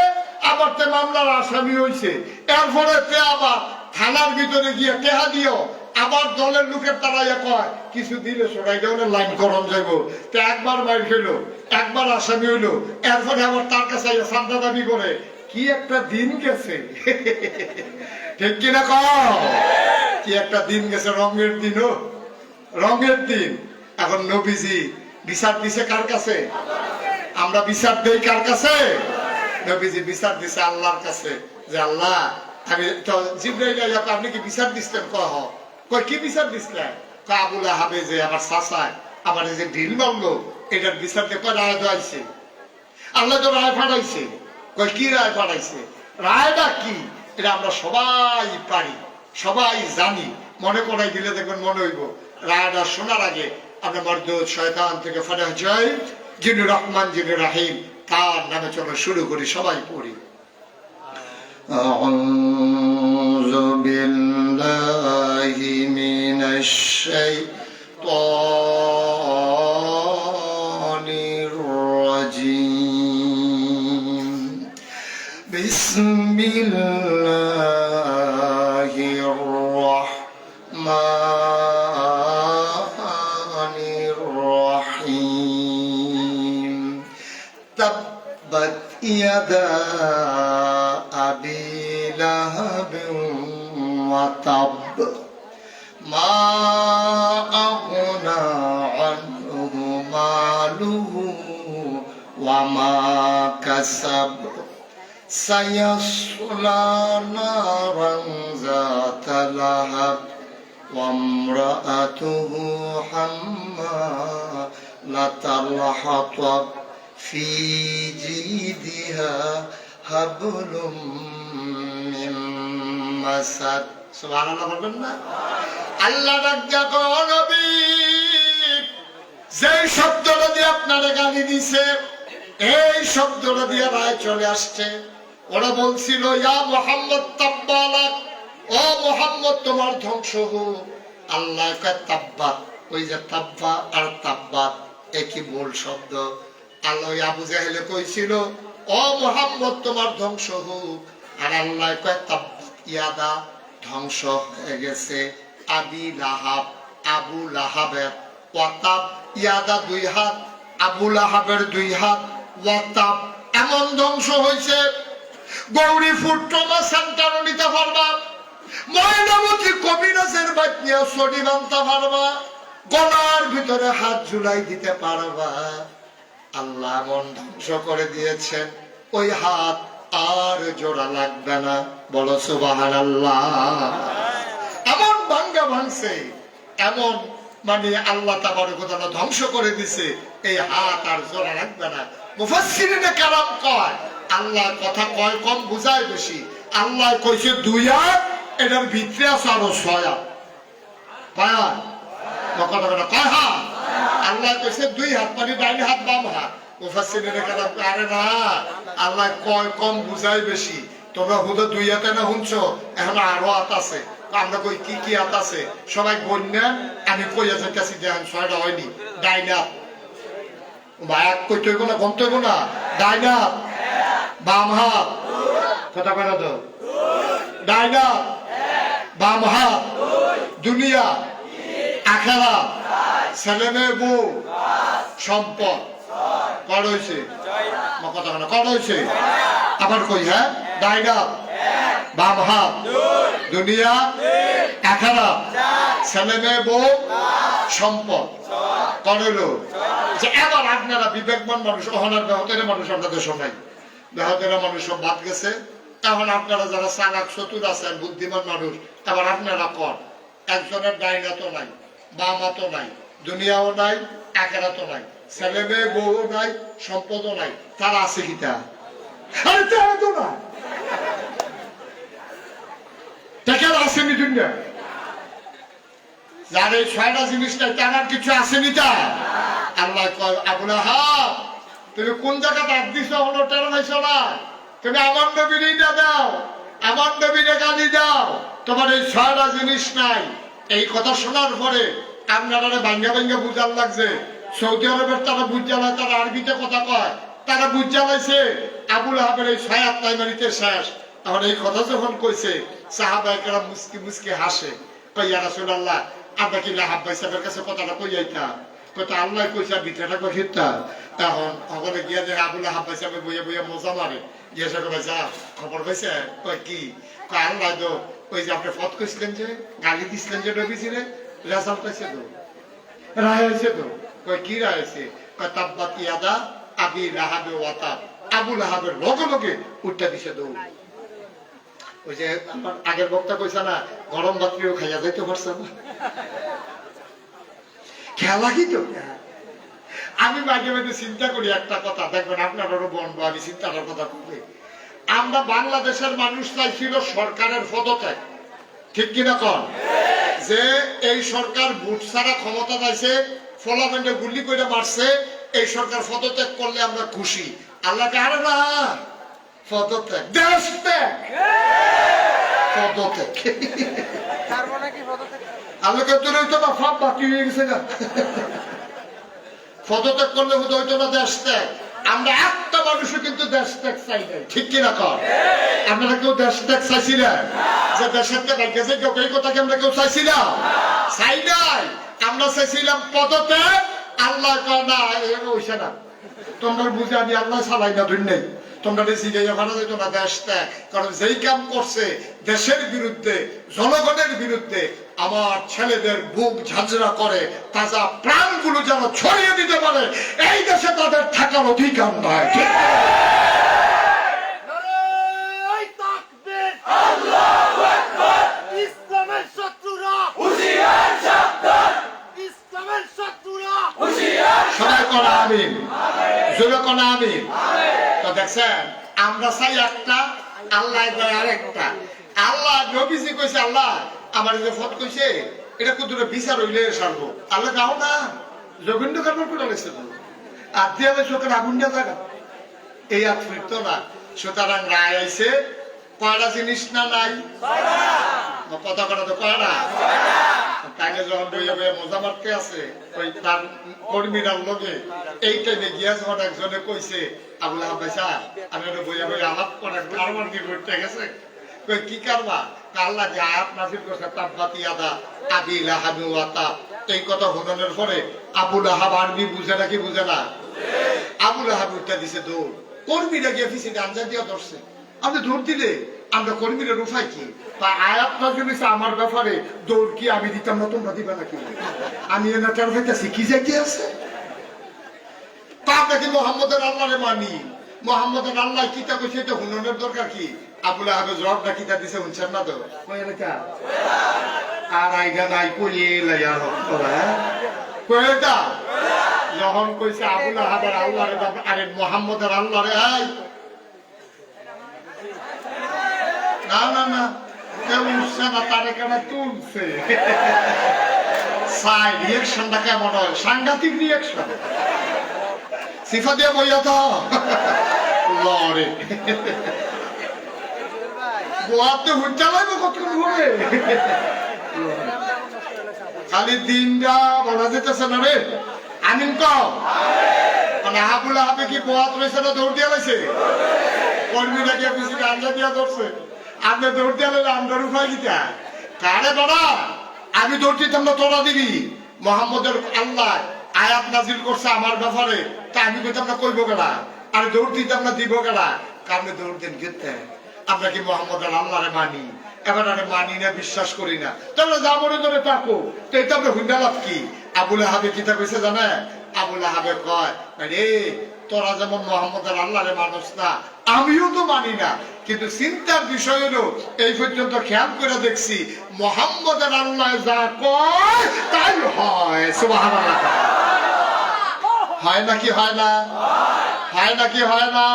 আবার তে মামলার আসামি হয়েছে। এরপরে তে আবার থানার ভিতরে গিয়ে টেহা দিও, আবার দলের লোকের তারাইয়া কয় কিছু দিলে সরাই দেওয়া লাইন গরম যাইব। তো একবার মায়ের খেলো, একবার আসামি হইলো, এরপরে আবার তার কাছে চাঁদা দাবি করে। কি একটা দিন গেছে। ঠিক কিনা কও? কি একটা দিন গেছে, রঙের দিনও রঙের দিন। এখন নবীজি বিচার দিছে কার কাছে? আমরা বিচার দেই কার কাছে? নবীজি বিচার দিছে আল্লাহর কাছে। যে আল্লাহ আমি তো জিবরাইল আইয়া আপনি কি বিচার দিচ্ছেন? কয় কি বিচার দিচ্ছেন? আবুল আহাবে যে আমার চাচায় আমার এই যে ঢিল মারলো, এটার বিচার দিয়ে কয় রায় দেওয়াইছে। আল্লাহ তো রায় ফাটাইছে। কয় কি রায় ফাটাইছে? রায়টা কি এটা আমরা সবাই পারি, সবাই জানি। মনে করাই দিলে দেখবেন মনে হইব। রায়টা শোনার আগে আমরা মরদুদ শয়তান থেকে ফাটাহ জয় যিনি রহমান যিনি রাহিম তার নামে চলো শুরু করি, সবাই পড়ি। আউযু বিল্লাহি মিনাশ শাইতানির রাজীম। বিসমিল্লাহির রাহমানির রাহিম। তাব্বাত ইয়াদা আবি লাহাবিন ওয়া তাব মা আগনা আনহু মালুহু ওয়া মা কাসাব সায়াসলা নারান যাতা লাহাব ওয়া ইমরাআতুহু হাম্মালাতাল হাতাব ফি জিদিহা হাবলুম মিন মাসাদ। সুবহানাল্লাহ বলবেন না? আল্লাহ ডাক দিয়া কয় নবী, যেই শব্দটা দিয়ে আপনারা গালি দিছে এই শব্দটা দিয়ে রায় চলে আসছে। ওরা বলছিল ইয়া মুহাম্মদ তাব্বালাক, ও মুহাম্মদ তোমার ধ্বংস হোক। আল্লাহ কয় তাব্বাত, ওই যে তাব্বা আর তাব্বাত একই মূল শব্দ। আল্লাহ আবু জাহেলে কইছিল ও মুহাম্মদ তোমার ধ্বংস হোক, আর আল্লাহ কয় তাব্বাত ইয়াদা, ধ্বংস হয়ে গেছে আবি লাহাব, আবু লাহাবের। ওয়াতাব ইয়াদা দুই হাত, আবু লাহাবের দুই হাত, ওয়াতাব এমন ধ্বংস হয়েছে গৌরী ফুড ট্রমা সেন্টারও নিতে পারবা, ময়নামতি কবিরাজের বাতনিয়া সডি বানতে পারবা, গলার ভিতরে হাত ঝুলাই দিতে পারবা। আল্লাহ এমন ধ্বংস করে দিয়েছেন ওই হাত আর জোড়া লাগবে না। বলো সুবহানাল্লাহ। এমন ভাঙ্গা ভাঙছে, এমন মানে আল্লাহ তাবারক ওয়া তাআলা ধ্বংস করে দিছে, এই হাত আর জোড়া লাগবে না। মুফাসসিরিনে কেরাম কয় আল্লাহ কথা কয় কম বুঝায় বেশি। আল্লাহ কইছে দুই হাত, এটার ভিতরে আছে আরো ছয় হাত। কয় হাত? কথা বলে কয় হাত? আল্লাহ কইছে দুই হাত, মানে ডাইন হাত বাম হাত। মুফাসসিরিনে কেরাম আরে না, আল্লাহ কয় কম বুঝায় বেশি। তোমরা হুদা দুই হাতে না শুনছো, এখন আরো হাত আছে। আমরা কই কি কি হাত আছে সবাই গণ্যেন, আমি কইয়া যাইতেছি দেখেন ছয়টা হয়নি। ডাইন হাত বা এক কইতে হইব না, গন্ত হইব না। ডাইন হাত, বাম হাত, কথা কয় না তো, ডাইন হাত, বাম হাত, দুনিয়া আখিরাত, ছেলে মেয়ে বউ, সম্পদ। কর হইছে কথা কয় না, কর হইছে। আবার কই হ্যাঁ, ডাইন হাত, বাম হাত, দুনিয়া আখিরাত, ছেলে মেয়ে বউ, সম্পদ। করলো যে এবার আপনারা বিবেকবান মানুষ, অহনার বেহতের মানুষ আপনাদের শোনাই, বেহতের মানুষ সব বাদ গেছে। এখন আপনারা যারা চালাক চতুর আছেন, বুদ্ধিমান মানুষ, এবার আপনারা কর। একজনের ডাইন হাতও নাই, বাম হাতও নাই, দুনিয়াও নাই, আখিরাতও নাই, ছেলে মেয়ে বউ নাই, সম্পদও নাই, তারা আছে কিটা? আরে তারা তো না, টাকার আসেনি দুনিয়া। যার এই ছয়টা জিনিস নাই তার কিছু আসেনি। তা আল্লাহ কয় আবু লাহাব, তুমি কোন জায়গা বাদ দিছ, হলো টের পাইছ না? তুমি আমার নবীরই দাও, আমার নবীরে গালি দাও, তোমার এই ছয়টা জিনিস নাই। এই কথা শোনার পরে আপনারা ভাঙ্গা ভাঙ্গা বুঝার লাগছে। সৌদি আরবের তারা বুঝ জ্বালায়, তারা আরবিতে কথা কয়, তারা বুঝ জ্বালাইছে আবু লাহাবের এই ছয় হাত নাই মারিতে শেষ। এখন এই কথা যখন কইছে সাহাবায়ে কেরাম মুস্কি মুস্কি হাসে, কই ইয়া রাসূলুল্লাহ আমরা কি লাহাব ভাই সাহেবের কাছে কথাটা কই যাইতাম? কত আল্লাহ কইছে ভিতরেটা কই ফিরতা। তখন ওখানে গিয়া যে আবু লাহাব ভাই সাহেব বইয়া বইয়া মজা মারে, জিজ্ঞাসা করে যা খবর পাইছে? কয় কি? কয় আল্লাহ তো ওই যে আপনি ফত কইছিলেন যে গালি দিছিলেন যে নবীজিরে, রেজাল্ট পাইছে তো, রায় হয়েছে তো। কয় কি রায় হয়েছে? কয় তাব্বাত ইয়াদা আবি লাহাবে ওয়া তাব, আবু লাহাবের লগে লগে উঠটা দিছে দৌড়। ওই যে আমার আগের বক্তা কইছে না, গরম ভাতও খাইয়া যাইতে পারছে না, খেলা কি তো। আমি মাঝে মাঝে চিন্তা করি একটা কথা, দেখবেন আপনারও বলবো, আমি চিন্তাটার কথা করি। আমরা বাংলাদেশের মানুষ চাইছিল সরকারের পদত্যাগ, ঠিক কিনা কন? যে এই সরকার ভোট ছাড়া ক্ষমতা পাইছে, ফলাফেন্ডে গুলি করে মারছে, এই সরকার পদত্যাগ করলে আমরা খুশি। আল্লাহকে আরে না, পদত্যাগ, দেশ ত্যাগ, পদত্যাগ। আল্লাহকে তোর হইতো না, সব বাকি হয়ে গেছে না। পদত্যাগ করলে হইতো না দেশ ত্যাগ। আমরা একটা মানুষও কিন্তু দেশ ত্যাগ চাই নাই, ঠিক কিনা কর? আপনারা কেউ দেশ ত্যাগ চাইছিলেন? যে দেশের ত্যাগ গেছে কেউ, এই কথাকে আমরা কেউ চাইছিলাম? চাই নাই। আমরা চাইছিলাম পদত্যাগ। আল্লাহ কয় না, হইছে না, তোমরা বুঝে আমি আল্লাহ চালাই না, ধন্য নেই। তোমরা জিগাইয়া ভাড়া যেত না দেশ ত্যাগ। কারণ যেই কাম করছে দেশের বিরুদ্ধে, জনগণের বিরুদ্ধে, আমার ছেলেদের বুক ঝাঁঝরা করে তাজা প্রাণগুলো যেন ছড়িয়ে দিতে পারে, এই দেশে তাদের থাকার অধিকার নয়। ঠিক সবাই করা আমিন, জোরে করা আমিন। তো দেখছেন, আমরা চাই একটা, আল্লাহ দেয় আরেকটা। আল্লাহ নবীজি কইছে আল্লাহ আমার যে ফত কইছে এটা কত দূরে বিচার হইলে সারবো আল্লাহ গাও না জগিন্দ কারবার করে লাগছে তো আর দিয়ে চোখের আগুন দিয়া থাকা এই আর ফিরত না সুতরাং রায় আইছে কয়টা জিনিস না নাই কথা করা তো কয়টা তাকে যখন বইয়া বইয়া মজা মারতে আছে ওই তার কর্মীরার লোকে এই টাইমে গিয়া যখন একজনে কইছে আবুল আহাব ভাই স্যার আমি ওটা বইয়া বইয়া আলাপ করে কারবার কি করতে গেছে কি কারবা আল্লাহ যে আয়াত নাযিল করছে তাব্বাতি ইয়াদা আবি লাহাব ওয়া তাব এই কথা শোনানোর পরে আবুল আহাব আরবি বুঝে নাকি বুঝে না আবুল আহাব উঠতে দিছে দৌড় কর্মীরা গিয়ে পিছিয়ে আঞ্জা দিয়া ধরছে আপনি দৌড় দিলে আমরা কর্মীরা রুফাই কি তা আয়াত নাযিল হইছে আমার ব্যাপারে দৌড় কি আমি দিতাম না তোমরা দিবা নাকি আমি এনা টের পাইতাছি কি যে কি আছে তা নাকি মুহাম্মদের আল্লাহরে মানি মুহাম্মদের আল্লাহ কিতা কইছে এটা হুননের দরকার কি আবুল আহাবের জবাবটা কিতা দিছে শুনছেন না তো কই এটা আর আইডা নাই কইয়ে লাইয়া হলো কই এটা যখন কইছে আবুল আহাবের আল্লাহরে আরে মুহাম্মদের আল্লাহরে আই না না না কেউ উঠছে না তারে কেন তুলছে সাই রিয়েকশনটা কেমন হয় সাংঘাতিক রিয়েকশন সিফা দিয়ে বইয়া তো লড়ে গোয়াতে হুঁচা লাগবে কতক্ষণ ঘুরে খালি দিনটা বলা যেতেছে না রে আমিন কম মানে আবুল আহাবে কি গোয়াত রয়েছে না দৌড় দিয়া লাইছে কর্মীরা গিয়ে পিছিয়ে আঞ্জা দিয়া ধরছে আপনি দৌড় দিয়া লাইলে আমরা উপায় দিতা কারে বড়া আমি দৌড় দিতাম না তোরা দিবি মোহাম্মদের আল্লাহ আয়াত নাযিল করছে আমার ব্যাপারে তা আমি কইতাম না কইব কেনা আর দৌড় দিতাম না দিব কেনা কারণে দৌড় দেন গেতে আমরা কি মোহাম্মদের আল্লাহরে মানি এবার আরে মানি না বিশ্বাস করি না তাহলে যা মনে ধরে থাকো তো এটা আমরা হুন্ডা লাভ কি আবুল আহাবে কিতা কইছে জানে আবুল আহাবে কয় রে তোরা যেমন মোহাম্মদের আল্লাহরে মানুষ না আমিও তো মানি না কিন্তু চিন্তার বিষয় হলো এই পর্যন্ত খেয়াল করে দেখছি মোহাম্মদের আল্লাহ যা কয় তাই হয় সুবহানাল্লাহ হয় নাকি হয় না হয় নাকি হয় না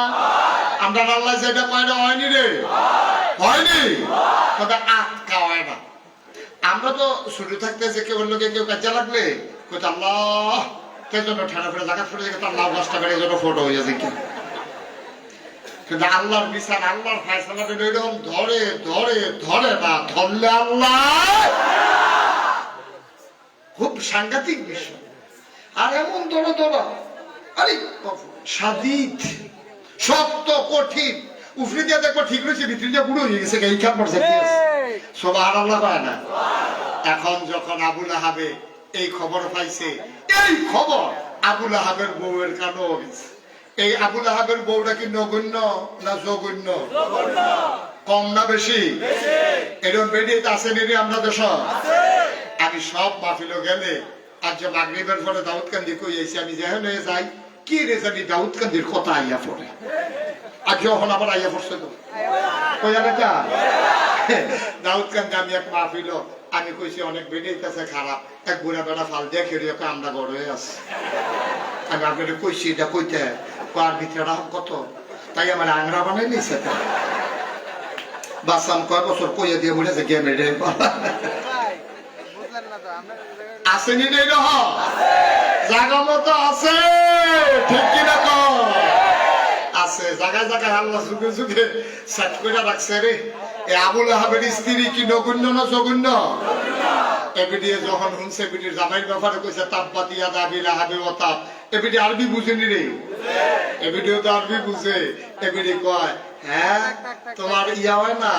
আমরা আল্লাহ যেটা কয় না হয়নি রে হয়নি তবে আটকা হয় না আমরা তো শুরু থাকতে যে কেউ লোকে কেউ কাজে লাগলে কইতে আল্লাহ কে জন্য ঠান্ডা ফেলে জায়গা ফেলে জায়গা তার লাভ নষ্ট করে এই জন্য ফটো হয়ে যাচ্ছে কি কিন্তু আল্লাহর বিচার আল্লাহর ফয়সালা এরকম ধরে ধরে ধরে না ধরলে আল্লাহ খুব সাংঘাতিক বিষয় আর এমন ধরো ধরা আরে সাদিদ শক্ত কঠিন উফরে দিয়ে দেখো ঠিক রয়েছে ভিতরে দিয়ে বুড়ো হয়ে গেছে এই খান পড়ছে সুবহানাল্লাহ পায় না এখন যখন আবুল আহাবে এই খবর পাইছে এই খবর আবুল আহাবের বউয়ের কানও গেছে এই আবুল আহাবের বউটা কি নগণ্য না জঘন্য কম না বেশি এরকম বেরিয়ে আসেনি রে আমরা দেশ আমি সব মাহফিলে গেলে আজ যে মাগরিবের পরে দাউদকান্দি কই আইছি আমি যেখানে যাই কি রে জানি দাউদকান্দির কথা আইয়া পড়ে আর যখন আবার আইয়া পড়ছে তো কই আরে তা দাউদকান্দি আমি এক মাহফিল আমি কইছি অনেক বেরিয়েছে খারাপ এক বুড়া বেড়া ফাল দিয়ে খেয়ে আমরা গড় হয়ে আছি আমি আপনাকে কইছি এটা কইতে কার ভিতরে কত তাই আমার আংরা বানাই নিছে বাসাম কয় বছর কইয়া দিয়ে মরে যে গেম রে আসেনি রে রহ জায়গা মতো আছে ঠিক কি না আছে জায়গায় জায়গায় আল্লাহ যুগে যুগে সেট করে রাখছে রে এই আবুল আহাবের স্ত্রী কি নগণ্য না জঘন্য এবিডিয়ে যখন শুনছে বিডির জামাইয়ের ব্যাপারে কইছে তাব্বাতি ইয়াদা আবি লাহাব ওয়া তাব এবিডি আরবি বুঝেনি রে এবিডিও তো আরবি বুঝে এবিডি কয় হ্যাঁ তোমার ইয়া হয় না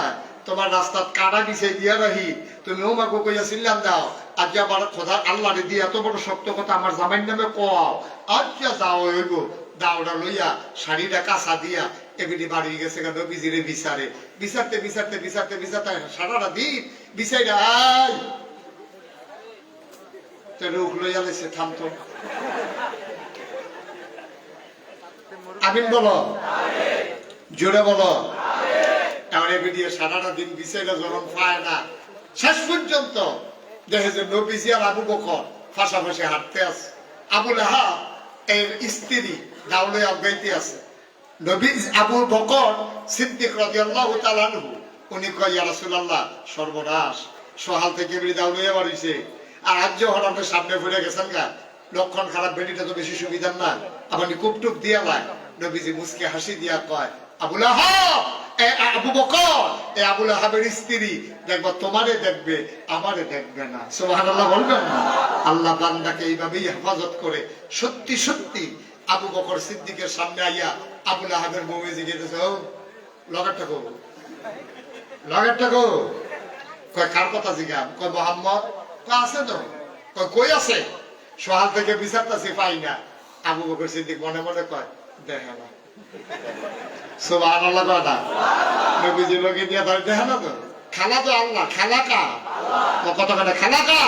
তোমার রাস্তাত কাটা বিছাই দিয়া রাহি তুমি ওমাকে কইয়া সিল্লাম দাও আজ আবার খোদা আল্লাহরে দিয়ে এত বড় শক্ত কথা আমার জামাইয়ের নামে কও আচ্ছা যাও হইব দাওড়া লইয়া শাড়িটা কাঁচা দিয়া এবিডি বাড়ি গেছে কেন বিজিরে বিচারে বিচারতে বিচারতে বিচারতে বিচারতে সারাটা দিন বিচাইরা আই তো রোগ লইয়া লেছে থামতো আমিন বলো জোরে বলো এবার এবিডি সারাটা দিন বিচাইরা যখন পায় না শেষ পর্যন্ত দেখে যে নবীজি আর আবু বকর পাশাপাশি হাঁটতে আছে আবুল আহাব এর স্ত্রী দাউলে আগাইতে আছে নবী আবু বকর সিদ্দিক রাদিয়াল্লাহু তাআলা আনহু উনি কয় ইয়া রাসূলুল্লাহ সর্বনাশ সহাল থেকে বেরিয়ে দাও লইয়া বাড়িছে আর আজ যখন আপনার সামনে ঘুরে গেছেন গা লক্ষণ খারাপ বেটিটা তো বেশি সুবিধার না আপনি কুপটুপ দিয়া লাই নবীজি মুসকে হাসি দিয়া কয় আবুল আহাব আবু বকর আবুল আহাবের স্ত্রী দেখবা তোমারে দেখবে আমারে দেখবে না সুবহানাল্লাহ বলবেন না আল্লাহ বান্দাকে এইভাবেই হেফাজত করে সত্যি সত্যি আবু বকর সিদ্দিকের সামনে আইয়া আবুল আহাবের বউ জিজ্ঞেস লগারটা কো লগারটা কো কয় কার কথা জিজ্ঞাম কয় মোহাম্মদ কয় আছে তো কয় কই আছে সহাল থেকে বিচারতাছি পাই না আবু বকর সিদ্দিক মনে মনে কয় দেখে না সুবহানাল্লাহ কথা নবীজি লোকে দিয়া ধরে দেখে না তো খালা তো আল্লাহ খালা কা কত কথা খালা কা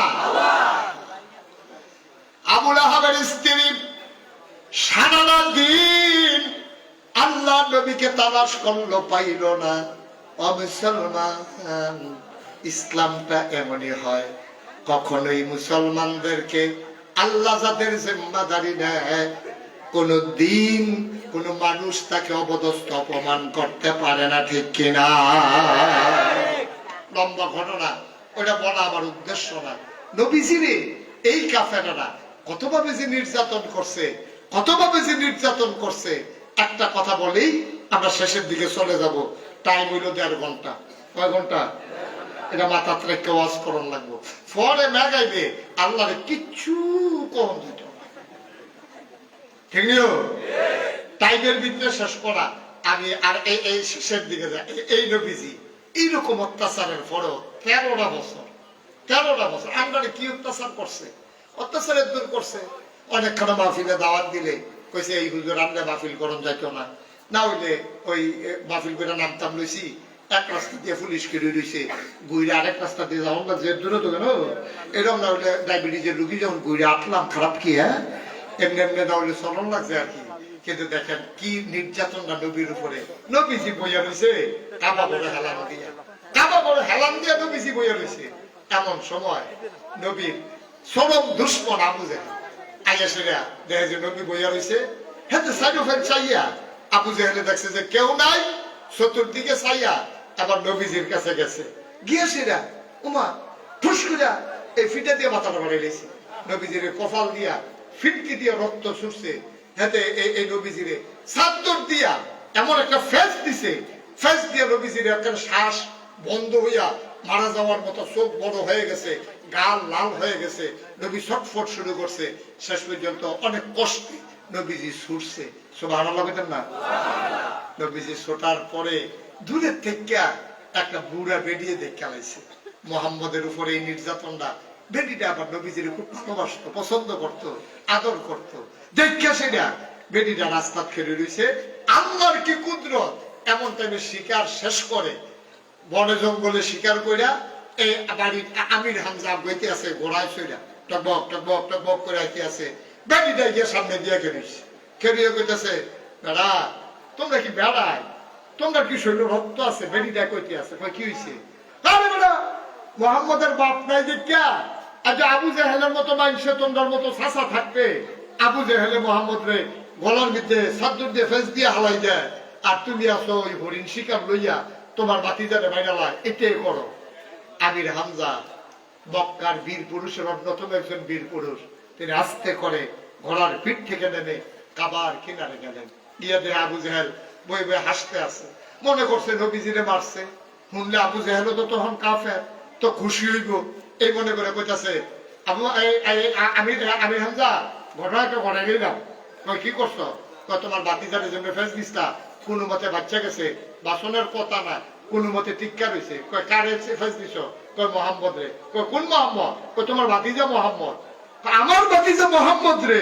আবুল আহাবের স্ত্রী সারা দিন আল্লাহ নবীকে তালাশ করলো পাইল না ও মুসলমান ইসলামটা এমনই হয় কখনোই মুসলমানদেরকে আল্লাহ যাদের জিম্মাদারি নেয় কোন দিন কোন মানুষ তাকে অবদস্থ অপমান করতে পারে না ঠিক কিনা লম্বা ঘটনা ওটা বলা আমার উদ্দেশ্য না নবীজিরে এই কাফেররা কতভাবে যে নির্যাতন করছে কতভাবে যে নির্যাতন করছে একটা কথা বলেই আমরা শেষের দিকে চলে যাব টাইম হইল 1.5 ঘন্টা কয় ঘন্টা এটা মাথা রেখে ওয়াজ করন লাগবো পরে মেগাইবে আল্লাহরে কিচ্ছু কম দিত ঠিক নিও টাইমের ভিতরে শেষ করা আমি আর এই শেষের দিকে যাই এই নবীজি এইরকম অত্যাচারের পরেও 13টা বছর আমরা কি অত্যাচার করছে অত্যাচারের দূর করছে অনেকখানা মাহফিলে দাওয়াত দিলে কইছে এই হুজুর আমরা মাহফিল করন যাইতো না না হইলে ওই মাহফিল করে নামতাম লইছি এক রাস্তা দিয়ে পুলিশ কেড়ে রয়েছে গুইরে আরেক রাস্তা দিয়ে যাও না যে দূরে তো কেন এরকম না হলে ডায়াবেটিসের রুগী যখন গুইরে আটলাম খারাপ কি হ্যাঁ এমনি এমনি না হলে চলন লাগছে আর কি কিন্তু দেখেন কি নির্যাতনটা নবীর উপরে নবীজি বইয়া রয়েছে কাবা বড় হেলান দিয়া নবীজি বইয়া রয়েছে এমন সময় নবীর চরম দুশ্মন আবু জেহেল আইয়া সেরা দেখে যে নবী বইয়া রয়েছে হ্যাঁ সাইড অফ চাইয়া আবু জেহেলে দেখছে যে কেউ নাই চতুর্দিকে চাইয়া আবার নবীজির কাছে গেছে গিয়ে সেরা উমা ঠুসকুরা এই ফিটা দিয়ে মাথাটা বাড়াই লেছে নবীজির কপাল দিয়া ফিটকি দিয়ে রক্ত ছুটছে হাতে এই নবীজিরে চাদর দিয়া এমন একটা ফেস দিছে ফেস দিয়ে নবীজির একটা শ্বাস বন্ধ হইয়া মারা যাওয়ার মতো চোখ বড় হয়ে গেছে গাল লাল হয়ে গেছে নবী ছটফট শুরু করছে শেষ পর্যন্ত অনেক কষ্টে নবীজি ছুটছে সুবহানাল্লাহ বলেন না নবীজি ছোটার পরে দূরের থেকে একটা বুড়া বেরিয়ে দেখে লাইছে মুহাম্মদের উপরে এই নির্যাতনটা বেটিটা আবার নবীজির খুব ভালোবাসতো পছন্দ করতো আদর করতো দেখে সেটা বেটিটা রাস্তা ফেরে রয়েছে আল্লাহর কি কুদরত এমন টাইমে শিকার শেষ করে বনে জঙ্গলে শিকার কইরা এই বাড়ির আমির হামজা বইতে আছে ঘোড়ায় চইরা টকবক টকবক টকবক করে আইতে আছে বেটিটা গিয়ে সামনে দিয়ে খেলিস খেলিয়ে কইতেছে বেড়া তোমরা কি বেড়ায় তোমরা কি শৈল রক্ত আছে বেটিটা কইতে আছে কি হয়েছে আরে বেড়া মুহাম্মদের বাপ নাই দেখিয়া আজ আবু জেহেলের মতো মানুষে তোমার মতো চাচা থাকবে আবু জেহেলে মোহাম্মদ রে গলার ভিতরে সাদ্দুর দিয়ে ফেস দিয়ে হালাই দেয় আর তুমি আসো ওই হরিণ শিকার লইয়া তোমার বাতিজারে বাইরালায় এটাই করো আমির হামজা মক্কার বীর পুরুষের অন্যতম একজন বীর পুরুষ তিনি আস্তে করে ঘোড়ার পিঠ থেকে নেমে কাবার কিনারে গেলেন গিয়ে দিয়ে আবু জেহেল বই বই হাসতে আছে মনে করছে নবীজিরে মারছে শুনলে আবু জেহেলও তো তখন কাফের তো খুশি হইব এই মনে করে কইতাছে আবু আমির হামজা ঘটনাটা ঘটে গেলাম কই কি করছো কই তোমার বাতিজারের জন্য ফেস দিস্তা কোনো মতে বাচ্চা গেছে বাসনের কথা না কোনো মতে টিক্কা রয়েছে কই কারে ফেস দিছ কই মোহাম্মদ রে কই কোন মোহাম্মদ কই তোমার বাতিজা মোহাম্মদ আমার বাতিজা মোহাম্মদ রে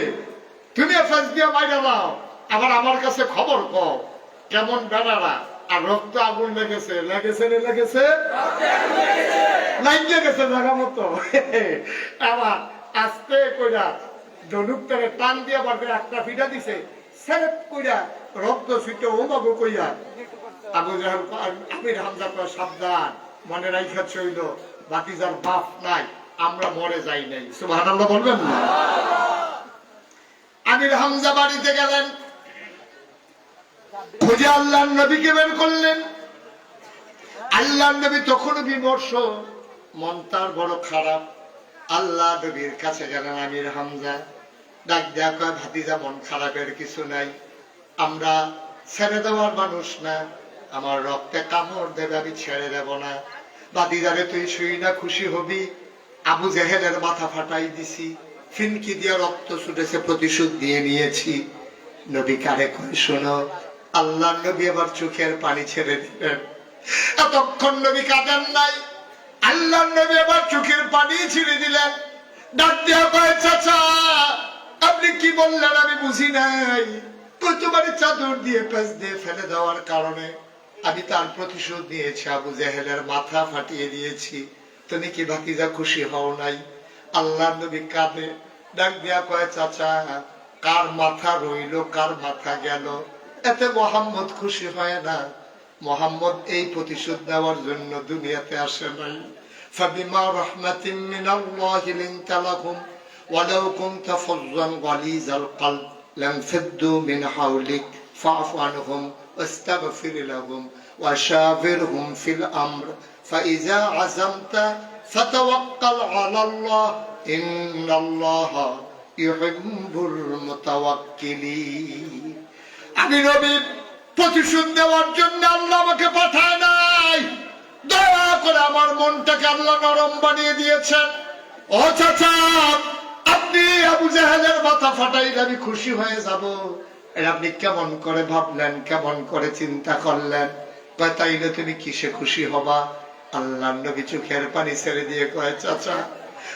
তুমি ফেস দিয়া মাইরা দাও আবার আমার কাছে খবর কও কেমন বেড়ারা আর রক্ত আগুন লেগেছে লাগিয়ে গেছে জায়গা মতো আবার আস্তে কইরা ধনুকটারে টান দিয়া বাড়বে একটা ফিটা দিছে সেরেপ কইরা রক্ত ফিটে ও বাবু কইয়া আবু জেহেল আমির হামজা কয় সাবধান মনে রাইখা চইল বাতিজার বাপ নাই আমরা মরে যাই নাই সুবহানাল্লাহ বলবেন না আমির হামজা বাড়িতে গেলেন খুঁজে আল্লাহর নবীকে বের করলেন আল্লাহ নবী তখনও বিমর্ষ, মন তার বড় খারাপ। আল্লাহ নবীর কাছে গেলেন আমির হামজা, ডাক দেয়া কয় ভাতিজা মন খারাপের কিছু নাই, আমরা ছেড়ে দেওয়ার মানুষ না, আমার রক্তে কামড় দেবে আমি ছেড়ে দেব না। ভাতিজারে তুই শুই না খুশি হবি, আবু জেহেলের মাথা ফাটাই দিছি, ফিনকি দিয়ে রক্ত ছুটেছে, প্রতিশোধ দিয়ে নিয়েছি। নবী কারে কয় শোনো, আল্লাহ নবী আবার চোখের পানি ছেড়ে দিলেন। এতক্ষণ নবী কাঁদেন নাই, আল্লাহ নবী আবার চোখের পানি ছেড়ে দিলেন। ডাক দেয়া কয় চাচা আপনি কি বললেন আমি বুঝি নাই। তোমার চাদর দিয়ে পেঁচ দিয়ে ফেলে দেওয়ার কারণে আমি তার প্রতিশোধ নিয়েছি, আবু জেহেলের মাথা ফাটিয়ে দিয়েছি, তুমি কি ভাতিজা খুশি হও নাই? আল্লাহ নবী কাঁদে, ডাক দেয়া কয় চাচা কার মাথা রইল কার মাথা গেল এতে মোহাম্মদ খুশি হয় না। মোহাম্মদ এই প্রতিশোধ নেওয়ার জন্য দুনিয়াতে আসে নাই। ফাবিমা রাহমাতিন মিনাল্লাহি লিনতা লাহুম ওয়ালাউ কুনতা ফাযযান গালিযাল কলব লানফাদ্দু মিন হাওলিক ফা'ফু আনহুম ওয়াস্তাগফির লাহুম ওয়াশাবিরহুম ফিল আমর ফাইযা আযামতা ফাতাওয়াক্কাল আলাল্লাহ ইন্নাল্লাহা ইউহিব্বুল মুতাওয়াক্কিলিন। আমি নবী প্রতিশোধ দেওয়ার জন্য আল্লাহ আমাকে পাঠায় নাই, দয়া করে আমার মনটাকে আল্লাহ নরম বানিয়ে দিয়েছেন। ও চাচা আপনি আবু জেহেলের মাথা ফাটাইলে আমি খুশি হয়ে যাব, এটা আপনি কেমন করে ভাবলেন, কেমন করে চিন্তা করলেন? তাইলে তুমি কিসে খুশি হবা? আল্লাহ নবী চোখের পানি ছেড়ে দিয়ে কয় চাচা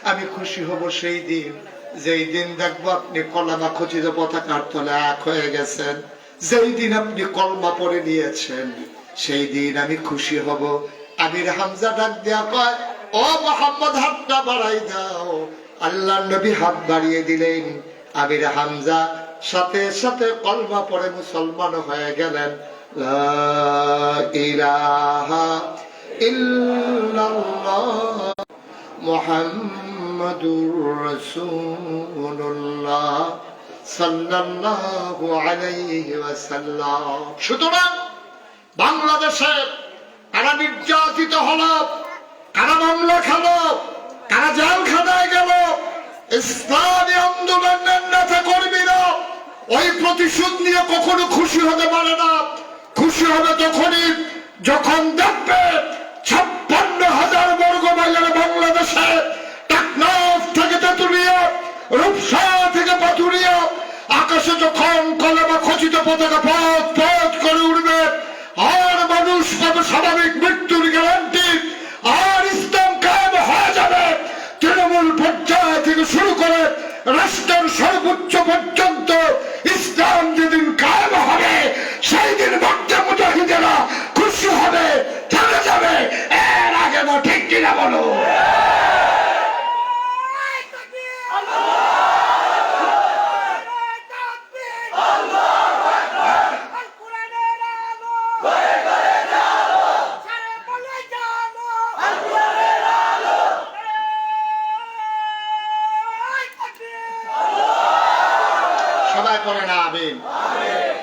আমি খুশি হব সেই দিন যেই দিন দেখবো আপনি কলমা খচিত পতাকার তলে এক হয়ে গেছেন, যেই দিন আপনি কলমা পড়ে নিয়েছেন সেই দিন আমি খুশি হব। আমির হামজা ডাক দেয়া কয় ও মোহাম্মদ হাতটা বাড়াই দাও। আল্লাহ নবী হাত বাড়িয়ে দিলেন, আমির হামজা সাথে সাথে কলমা পড়ে মুসলমান হয়ে গেলেন। লা ইলাহা ইল্লাল্লাহ মুহাম্মাদুর রাসূলুল্লাহ সাল্লাল্লাহু আলাইহি ওয়াসাল্লাম। সুতরাং বাংলাদেশে কারা নির্যাতিত হলো, কারা মামলা খেলো, কারা জেলখানায় গেল, ইসলামী আন্দোলনের নেতা কর্মীরা ওই প্রতিশোধ নিয়ে কখনো খুশি হতে পারে না। খুশি হবে তখনই যখন দেখবে 56,000 বর্গ মাইলের বাংলাদেশে টেকনাফ থেকে তেতুলিয়া, রূপসা থেকে পাথুরিয়া আকাশে যখন কলমা খচিত পতাকা পথ পথ করে উঠবে, আর মানুষ পাবে স্বাভাবিক মৃত্যুর গ্যারান্টি, আর ইসলাম কায়েম হয়ে যাবে। তৃণমূল পর্যায় থেকে শুরু করে রাষ্ট্রের সর্বোচ্চ পর্যন্ত ইসলাম যেদিন কায়েম হবে সেই দিন মক্কা মুজাহিদেরা খুশি হবে, চলে যাবে। এর আগে না, ঠিক কিনা বলো?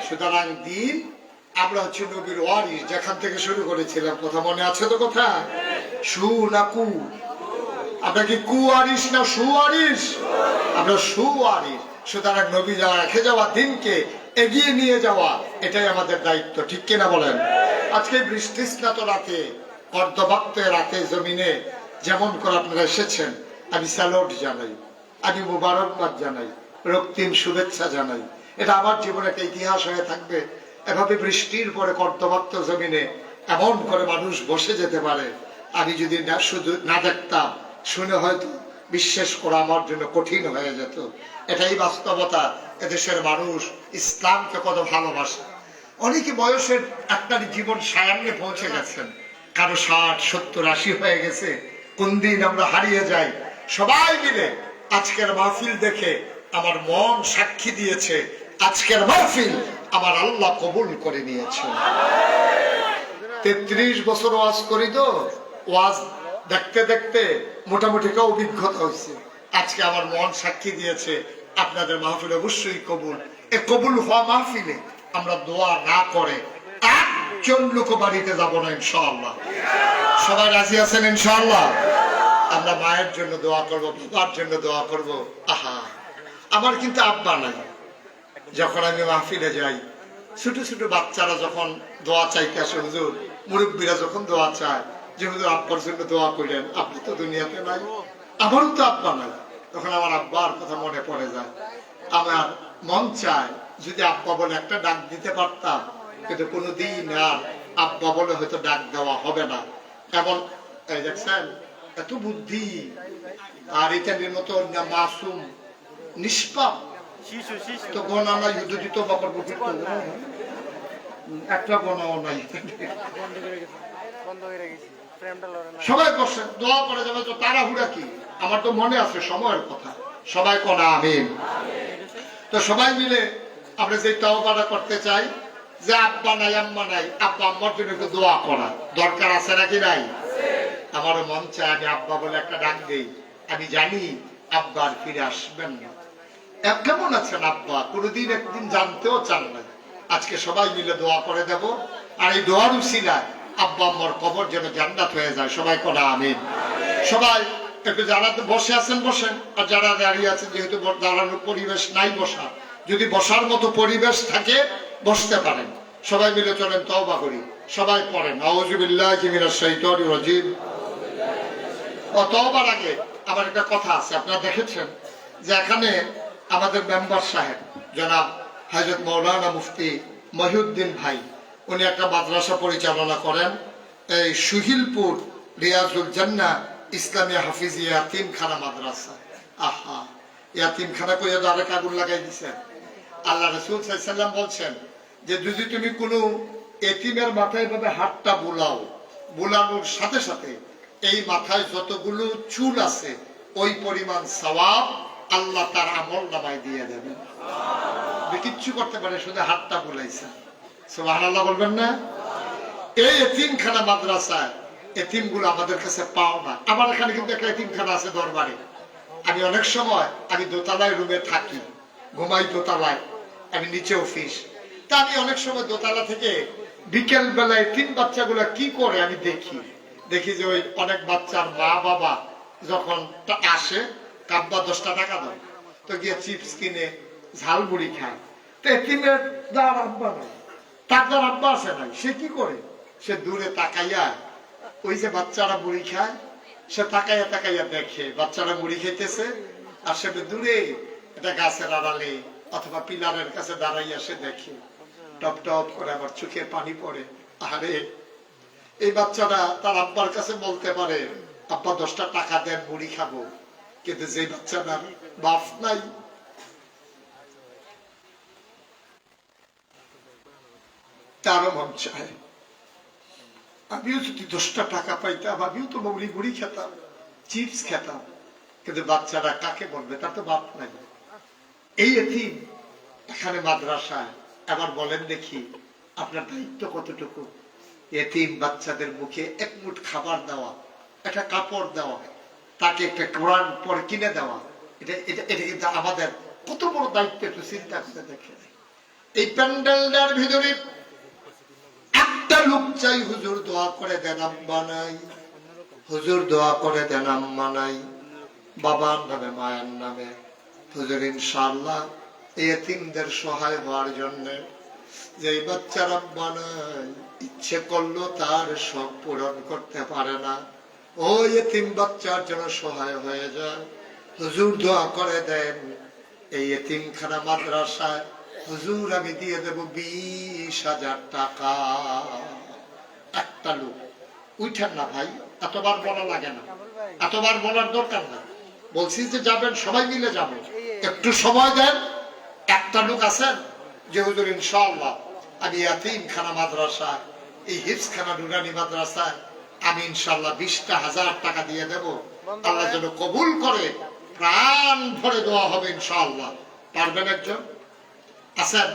সুতরাং দিন আমরা হচ্ছে নবীর ওয়ারিস, যেখান থেকে শুরু করেছিলাম কথা মনে আছে তো? কথা সু না কু? আপনার কি কুয়ারিস না সুয়ারিস? আমরা সুয়ারিস। সুতরাং নবী যাওয়া রেখে যাওয়া দিনকে এগিয়ে নিয়ে যাওয়া এটাই আমাদের দায়িত্ব, ঠিক কিনা বলেন? আজকে বৃষ্টিস্নাত রাতে, কর্দবাক্ত রাতে জমিনে যেমন করে আপনারা এসেছেন, আমি স্যালুট জানাই, আমি মুবারকবাদ জানাই, রক্তিম শুভেচ্ছা জানাই। এটা আমার জীবনে একটা ইতিহাস হয়ে থাকবে। এভাবে বৃষ্টির পরে কর্দমাক্ত জমিনে এমন করে মানুষ বসে যেতে পারে, আমি যদি না শুধু না দেখতাম, শুনে হয়তো বিশ্বাস করা আমার জন্য কঠিন হয়ে যেত। এটাই বাস্তবতা। এদেশের মানুষ ইসলামকে কত ভালোবাসে। অনেকে বয়সের একটা জীবন সায়ান্নে পৌঁছে গেছেন, কারো 60, 70, 80 হয়ে গেছে। কোন দিন আমরা হারিয়ে যাই। সবাই মিলে আজকের মাহফিল দেখে আমার মন সাক্ষী দিয়েছে, আজকের মাহফিল আমার আল্লাহ কবুল করে নিয়েছে। 33 বছর ওয়াজ করি তো, ওয়াজ দেখতে দেখতে মোটামুটি একটা অভিজ্ঞতা হয়েছে। আজকে আমার মন সাক্ষী দিয়েছে আপনাদের মাহফিল অবশ্যই কবুল। এ কবুল হওয়া মাহফিলে আমরা দোয়া না করে একজন লোক বাড়িতে যাব না ইনশাআল্লাহ। সবাই রাজি আছেন ইনশাআল্লাহ? আমরা মায়ের জন্য দোয়া করব, বাবার জন্য দোয়া করব। আহা, আমার কিন্তু আব্বা নাই। যখন আমি মাহফিলে যাই, ছোট ছোট বাচ্চারা যখন দোয়া চাইতে আসে, হুজুর মুরব্বীরা যখন দোয়া চায় যে হুজুর আব্বার জন্য দোয়া করেন, আপনি তো দুনিয়াতে নাই, আমারও তো আব্বা নাই, তখন আমার আব্বার কথা মনে পড়ে যায়। আমার মন চায় যদি আব্বা বলে একটা ডাক দিতে পারতাম, কিন্তু কোনোদিন আর আব্বা বলে হয়তো ডাক দেওয়া হবে না। এমন এই দেখছেন এত বুদ্ধি, আর ইত্যাদির মতো মাসুম নিষ্পাপ তো গণা নাই, যদি তো বাবার বুদ্ধি একটা গণাও নাই। সবাই বসে দোয়া করে যাবে, তো তাড়াহুড়া কি? আমার তো মনে আছে সময়ের কথা। সবাই কোনা আমিন। তো সবাই মিলে আমরা যে তওবাটা করতে চাই যে আব্বা নাই আম্মা নাই, আব্বা আম্মার জন্য একটু দোয়া করা দরকার আছে নাকি নাই? আমারও মন চায় আমি আব্বা বলে একটা ডাক দেই। আমি জানি আব্বা আর ফিরে আসবেন না। কেমন আছেন আব্বা? কোনোদিন একদিন জানতেও চান না। আজকে সবাই মিলে দোয়া করে দেব, আর এই দোয়ার উসিলায় আব্বা আম্মার কবর যেন জান্নাত হয়ে যায়। সবাই কোনা আমিন। সবাই একটু যারা বসে আছেন বসেন, আর যারা দাঁড়িয়ে আছেন, যেহেতু দাঁড়ানোর পরিবেশ নাই বসা, যদি বসার মতো পরিবেশ থাকে বসতে পারেন। সবাই মিলে চলেন তওবা করি। সবাই পড়েন আউযু বিল্লাহি মিনাশ শাইতানির রাজিম। তওবার আগে আমার একটা কথা আছে। আপনারা দেখেছেন যে এখানে আমাদের মেম্বার সাহেব জনাব হযরত মাওলানা মুফতি মহিউদ্দিন ভাই, উনি একটা মাদ্রাসা পরিচালনা করেন, এই সুহিলপুর রিয়াজুল জান্নাহ ইসলামিয়া হাফিজিয়া ইয়াতিমখানা মাদ্রাসা। আহা, ইয়াতিমখানা কইয়া তো আরেক আগুন লাগাই দিছেন। আল্লাহ রাসূল সাল্লাল্লাহু আলাইহি ওয়াসাল্লাম বলছেন যে যদি তুমি কোনো এতিমের মাথায় ভাবে হাতটা বুলাও, বুলানোর সাথে সাথে এই মাথায় যতগুলো চুল আছে ওই পরিমাণ সওয়াব আল্লাহ তার আমল নামায় দিয়ে দেবেন। কিচ্ছু করতে পারে, শুধু হাতটা বুলাইছে। সুবহানাল্লাহ বলবেন না? এই এতিমখানা মাদ্রাসায় এতিমগুলো আমাদের কাছে পাও না। আমার এখানে কিন্তু একটা এতিমখানা আছে দরবারে। আমি অনেক সময় আমি দোতলায় রুমে থাকি, ঘুমাই দোতলায়, আমি নিচে অফিস। তা আমি অনেক সময় দোতলা থেকে বিকেল বেলায় তিন বাচ্চাগুলা কি করে আমি দেখি যে ওই অনেক বাচ্চার মা বাবা যখন আসে, কাব্বা 10টা টাকা দেয়, তো গিয়ে চিপস কিনে ঝাল মুড়ি খায়। তো এতিমের যার আব্বা নাই, তার যার আব্বা আছে নাই, সে কি করে? সে দূরে তাকাইয়া ওই যে বাচ্চারা মুড়ি খায়, সে তাকাইয়া তাকাইয়া দেখে বাচ্চারা মুড়ি খাইতেছে, আর সে দূরে একটা গাছের আড়ালে অথবা পিলারের কাছে দাঁড়াইয়া সে দেখে, টপ টপ করে আবার চোখের পানি পড়ে। আরে এই বাচ্চাটা তার আব্বার কাছে বলতে পারে, আব্বা 10টা টাকা দেন মুড়ি খাবো, কিন্তু যে বাচ্চাটার বাপ নাই, তারও মন চায় আমিও যদি 10টা টাকা পাইতাম, আমিও তো মুড়ি খেতাম, চিপস খেতাম, কিন্তু বাচ্চারা কাকে বলবে? তার তো বাপ নাই। এই এতিম এখানে মাদ্রাসায়, এবার বলেন দেখি আপনার দায়িত্ব কতটুকু? এতিম বাচ্চাদের মুখে এক মুঠ খাবার দেওয়া, একটা কাপড় দেওয়া, তাকে একটা কোরআন পড়ে কিনে দেওয়া, এটা এটা এটা কিন্তু আমাদের কত বড় দায়িত্ব, একটু চিন্তা করে দেখে। এই প্যান্ডেলটার ভিতরে একটা লোক চাই, হুজুর দোয়া করে দেন আম্মা নাই, হুজুর দোয়া করে দেন আম্মা নাই, বাবার নামে মায়ের নামে। হুজুর ইনশাআল্লাহ এই এতিমদের সহায় হওয়ার জন্য, যে বাচ্চার আব্বা নাই, ইচ্ছে করলো তার শখ পূরণ করতে পারে না, ওই এতিম বাচ্চার জন্য সহায় হয়ে যায়। হুজুর দোয়া করে দেন এই এতিমখানা মাদ্রাসায় হুজুর আমি দিয়ে দেব 20,000 টাকা। একটা লোক উঠেন না ভাই, এতবার বলা লাগে না, এতবার বলার দরকার না। বলছি যে যাবেন, সবাই মিলে যাবো, একটু সময় দেন। একটা লোক আছেন যে হুজুর ইনশাআল্লাহ আমি এতিমখানা মাদ্রাসায়, এই হিফজখানা নুরানি মাদ্রাসায় আমি ইনশাআল্লাহ 20,000 টাকা দিয়ে দেব। আল্লাহ যেন কবুল করে, প্রাণ ভরে দোয়া হবে ইনশাআল্লাহ। পারবেন? একজন আছেন?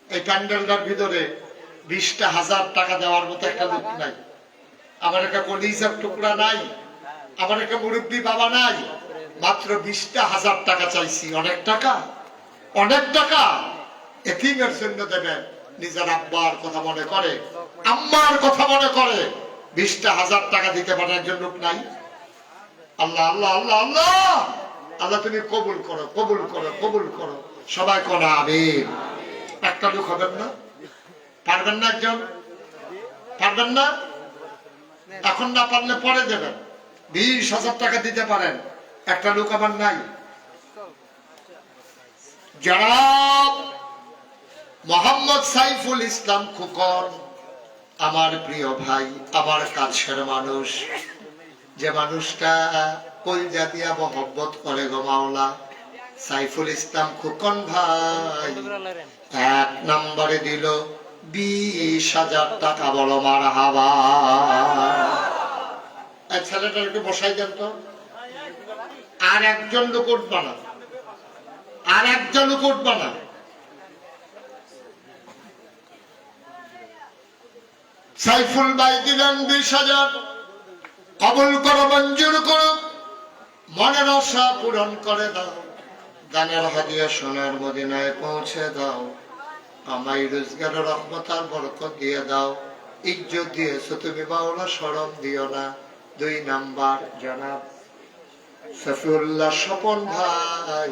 এই প্যান্ডেলটার ভিতরে 20,000 টাকা দেওয়ার মতো একটা লোক নাই? আমার একটা কলিজার টুকরা নাই? আমার একটা মুরব্বী বাবা নাই? মাত্র 20,000 টাকা চাইছি। অনেক টাকা, অনেক টাকা। এতিমের জন্য দেবেন। নিজের আব্বার কথা মনে করে, আম্মার কথা মনে করে, 20টা 1000 টাকা দিতে পারে একজন লোক নাই? আল্লাহ আল্লাহ আল্লাহ আল্লাহ আল্লাহ তুমি কবুল করো, কবুল করো, কবুল করো। সবাই কোনা আমিন। একটা লোক হবেন না? পারবেন না? একজন পারবেন না? এখন না পারলে পরে দেবেন। 20,000 টাকা দিতে পারেন, একটা লোক আমার নাই। জনাব মোহাম্মদ সাইফুল ইসলাম খোকন, আমার প্রিয় ভাই, আমার কাছের মানুষ, যে মানুষটা কলজা দিয়া মহব্বত করে গো মাওলা, সাইফুল ইসলাম খোকন ভাই 1 নম্বরে দিল 20,000 টাকা। বলো মারহাবা। এই ছেলেটা একটু বসাই দেন তো। আর একজন লোক উঠবা না, আর একজন লোক উঠবা না। সাইফুল ভাই দিলেন 20,000। কবুল করো, মঞ্জুর করো, মনের আশা পূরণ করে দাও, দানের হাদিয়া সোনার মদিনায় পৌঁছে দাও, আমায় রোজগারের রহমত আর বরকত দিয়ে দাও, ইজ্জত দিয়েছো তুমি মাওলা, শরম দিও না। 2 নাম্বার জনাব সফিউল্লাহ স্বপন ভাই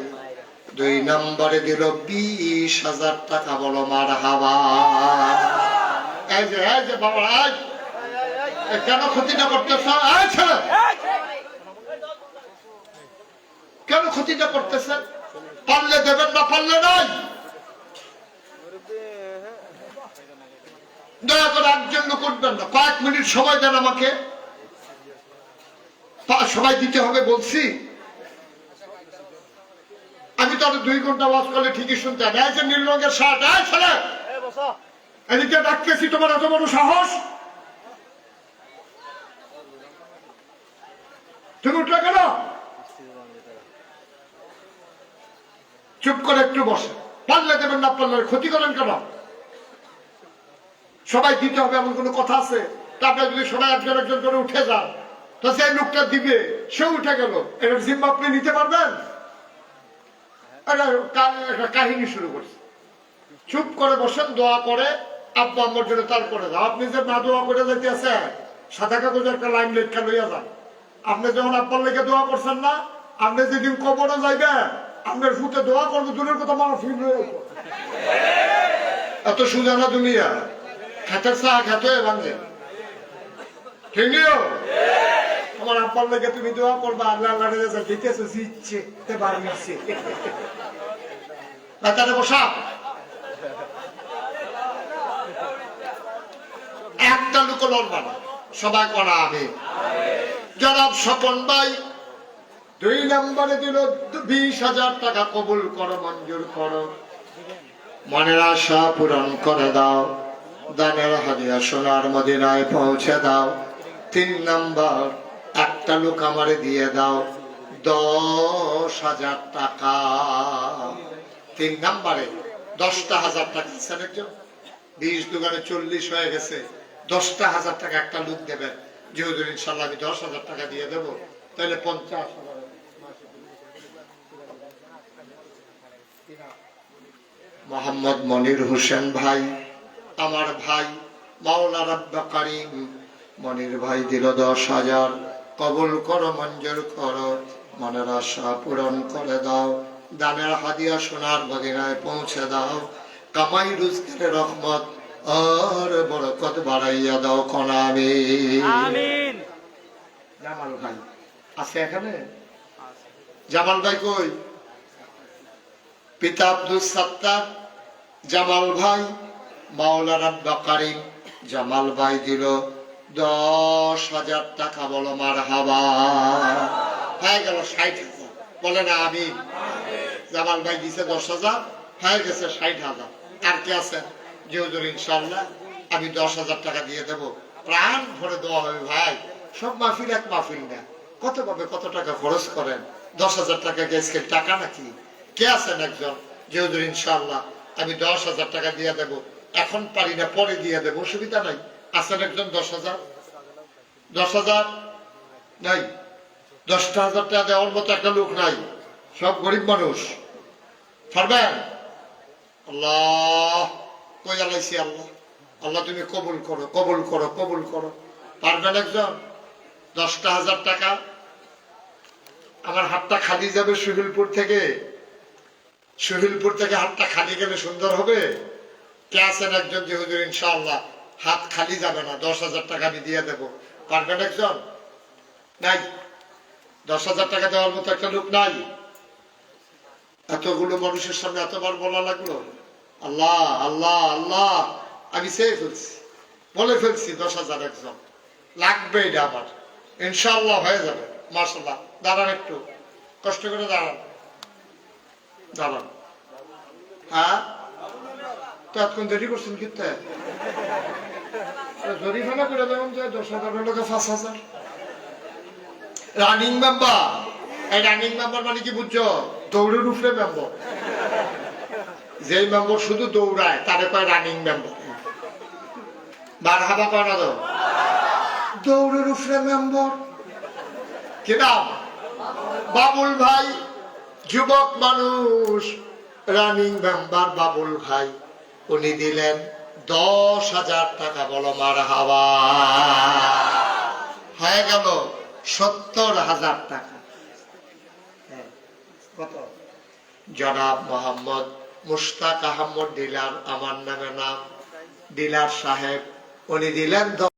2 নম্বরে দিল 20,000 টাকা। বলো মারহাবা। এই যে বাবা, কেন ক্ষতিটা করতেছ? কেন ক্ষতিটা করতেছেন? পারলে দেবেন, না পারলে নাই। দয়া করে একজন লোক উঠবেন না, কয়েক মিনিট সময় দেন আমাকে। সবাই দিতে হবে বলছি। আমি তো আরো 2 ঘন্টা ওয়াজ করলে ঠিকই শুনতে হবে। এই যে নীল রঙের শার্ট, ছেলে এদিকে ডাকতেছি, তোমার এত বড় সাহস? তুমি উঠলে কেন? চুপ করে একটু বসে। পারলে দেবেন, না পারলে ক্ষতি করেন কেন? সবাই দিতে হবে এমন কোন কথা আছে? তারপরে যদি সবাই একজন একজন করে উঠে যান, তো সেই লোকটা দিবে, সে উঠে গেল, এটার জিম্মা আপনি নিতে পারবেন? একটা কাহিনী শুরু করছে। চুপ করে বসেন, দোয়া করে আব্বা আম্মার জন্য, তারপরে যাও। আপনি যে না দোয়া করে যেতে আছে, সাদা কাগজে একটা লাইন লেখা লইয়া যান। আপনি যখন আব্বার লেগে দোয়া করছেন না, আপনি যেদিন কবরে যাইবেন, আপনার ফুটে দোয়া করবো, দূরের কথা মারা ফিল হয়ে এত সুজা না দুনিয়া। খেতের চা খেতে ভাঙে, ঠিক নিও। আমার আব্বার লেগে তুমি দোয়া করবা, আল্লাহ আল্লাহ দিতেছে ইচ্ছে বার মিশছে। বসা একটা লোক লড়বা না, সবাই করা আমি। জনাব স্বপন ভাই 2 নম্বরে দিল 20,000 টাকা। কবুল করো, মঞ্জুর করো, মনের আশা পূরণ করে দাও, দানের হাদিয়া সোনার মদিনায় পৌঁছে দাও। 3 নম্বর একটা লোক আমারে দিয়ে দাও 10,000 টাকা। 3 নম্বরে 10,000 টাকা। 20 দুগানে 40 হয়ে গেছে। 10,000 টাকা একটা লোক দেবেন। যেহেতু ইনশাল্লাহ আমি 10,000 টাকা দিয়ে দেবো, তাহলে 50,000। মোহাম্মদ মনির হোসেন ভাই, আমার ভাই, মাওলা রাব্বা কারীম মনির ভাই দিল 10,000। কবুল করো, মঞ্জুর করো, মনের আশা পূরণ করে দাও, দানের হাদিয়া সোনার মদিনায় পৌঁছে দাও, কামাই রোজগারের রহমত আর বরকত বাড়াইয়া দাও। কোন আমিন। জামাল ভাই আছে এখানে? জামাল ভাই কই? পিতা আব্দুল সাত্তার, জামাল ভাই, মাওলা রাব্বা কারীম জামাল ভাই দিল 10,000 টাকা। বলো মারহাবা। হয়ে গেল 60,000। বলে না আমিন। জামাল ভাই দিছে 10,000, হয়ে গেছে 60,000। আর কি আছে? যে হুজুর ইনশাআল্লাহ আমি 10,000 টাকা দিয়ে দেব, প্রাণ ভরে দেওয়া হবে। ভাই সব মাহফিল এক মাহফিল না, কত ভাবে কত টাকা খরচ করেন। 10,000 টাকা গেছে টাকা নাকি? কে আছেন একজন যে হুজুর ইনশাআল্লাহ আমি 10,000 টাকা দিয়ে দেব, এখন পারি না পরে দিয়ে দেব, অসুবিধা নাই? আছেন একজন? 10,000 10,000 নাই? 10,000 টাকা দেওয়ার মতো একটা লোক নাই, সব গরিব মানুষ। পারবেন? আল্লাহ কই আলাইছি। আল্লাহ আল্লাহ তুমি কবুল করো, কবুল করো, কবুল করো। পারবেন একজন? 10,000 টাকা। আমার হাতটা খালি যাবে সুহিলপুর থেকে, সুহিলপুর থেকে হাতটা খালি গেলে সুন্দর হবে। কে আছেন একজন যে হুজুর ইনশাআল্লাহ হাত খালি যাবে না, 10,000 টাকা আমি দিয়ে দেব? পারবেন একজন? নাই? 10,000 টাকা দেওয়ার মতো একটা লোক নাই? এতগুলো মানুষের সামনে এতবার বলা লাগলো? আল্লাহ আল্লাহ আল্লাহ, আমি চেয়ে ফেলছি, বলে ফেলছি 10,000 একজন লাগবে, এটা আমার ইনশাআল্লাহ হয়ে যাবে। মাশাআল্লাহ। দাঁড়ান, একটু কষ্ট করে দাঁড়ান, দাঁড়ান। হ্যাঁ, তো এতক্ষণ দেরি করছেন কিতে? জরিমানা করে দেবেন যে 10,000 লোকে 5,000। Running member. এই রানিং মেম্বার মানে কি বুঝছো? দৌড়ের উপরে মেম্বার। যেই মেম্বার শুধু দৌড়ায় তারে কয় রানিং মেম্বার। মারহাবা কয় না তো? দৌড়ের উপরে মেম্বার। কি নাম? বাবুল ভাই, যুবক মানুষ, রানিং মেম্বার বাবুল ভাই। উনি দিলেন 10,000 টাকা। বলো মারহাবা। হয়ে গেল 70,000 টাকা। কত? জনাব মোহাম্মদ মুশতাক আহমদ ডিলার, আমার নামে নাম, ডিলার সাহেব, উনি দিলেন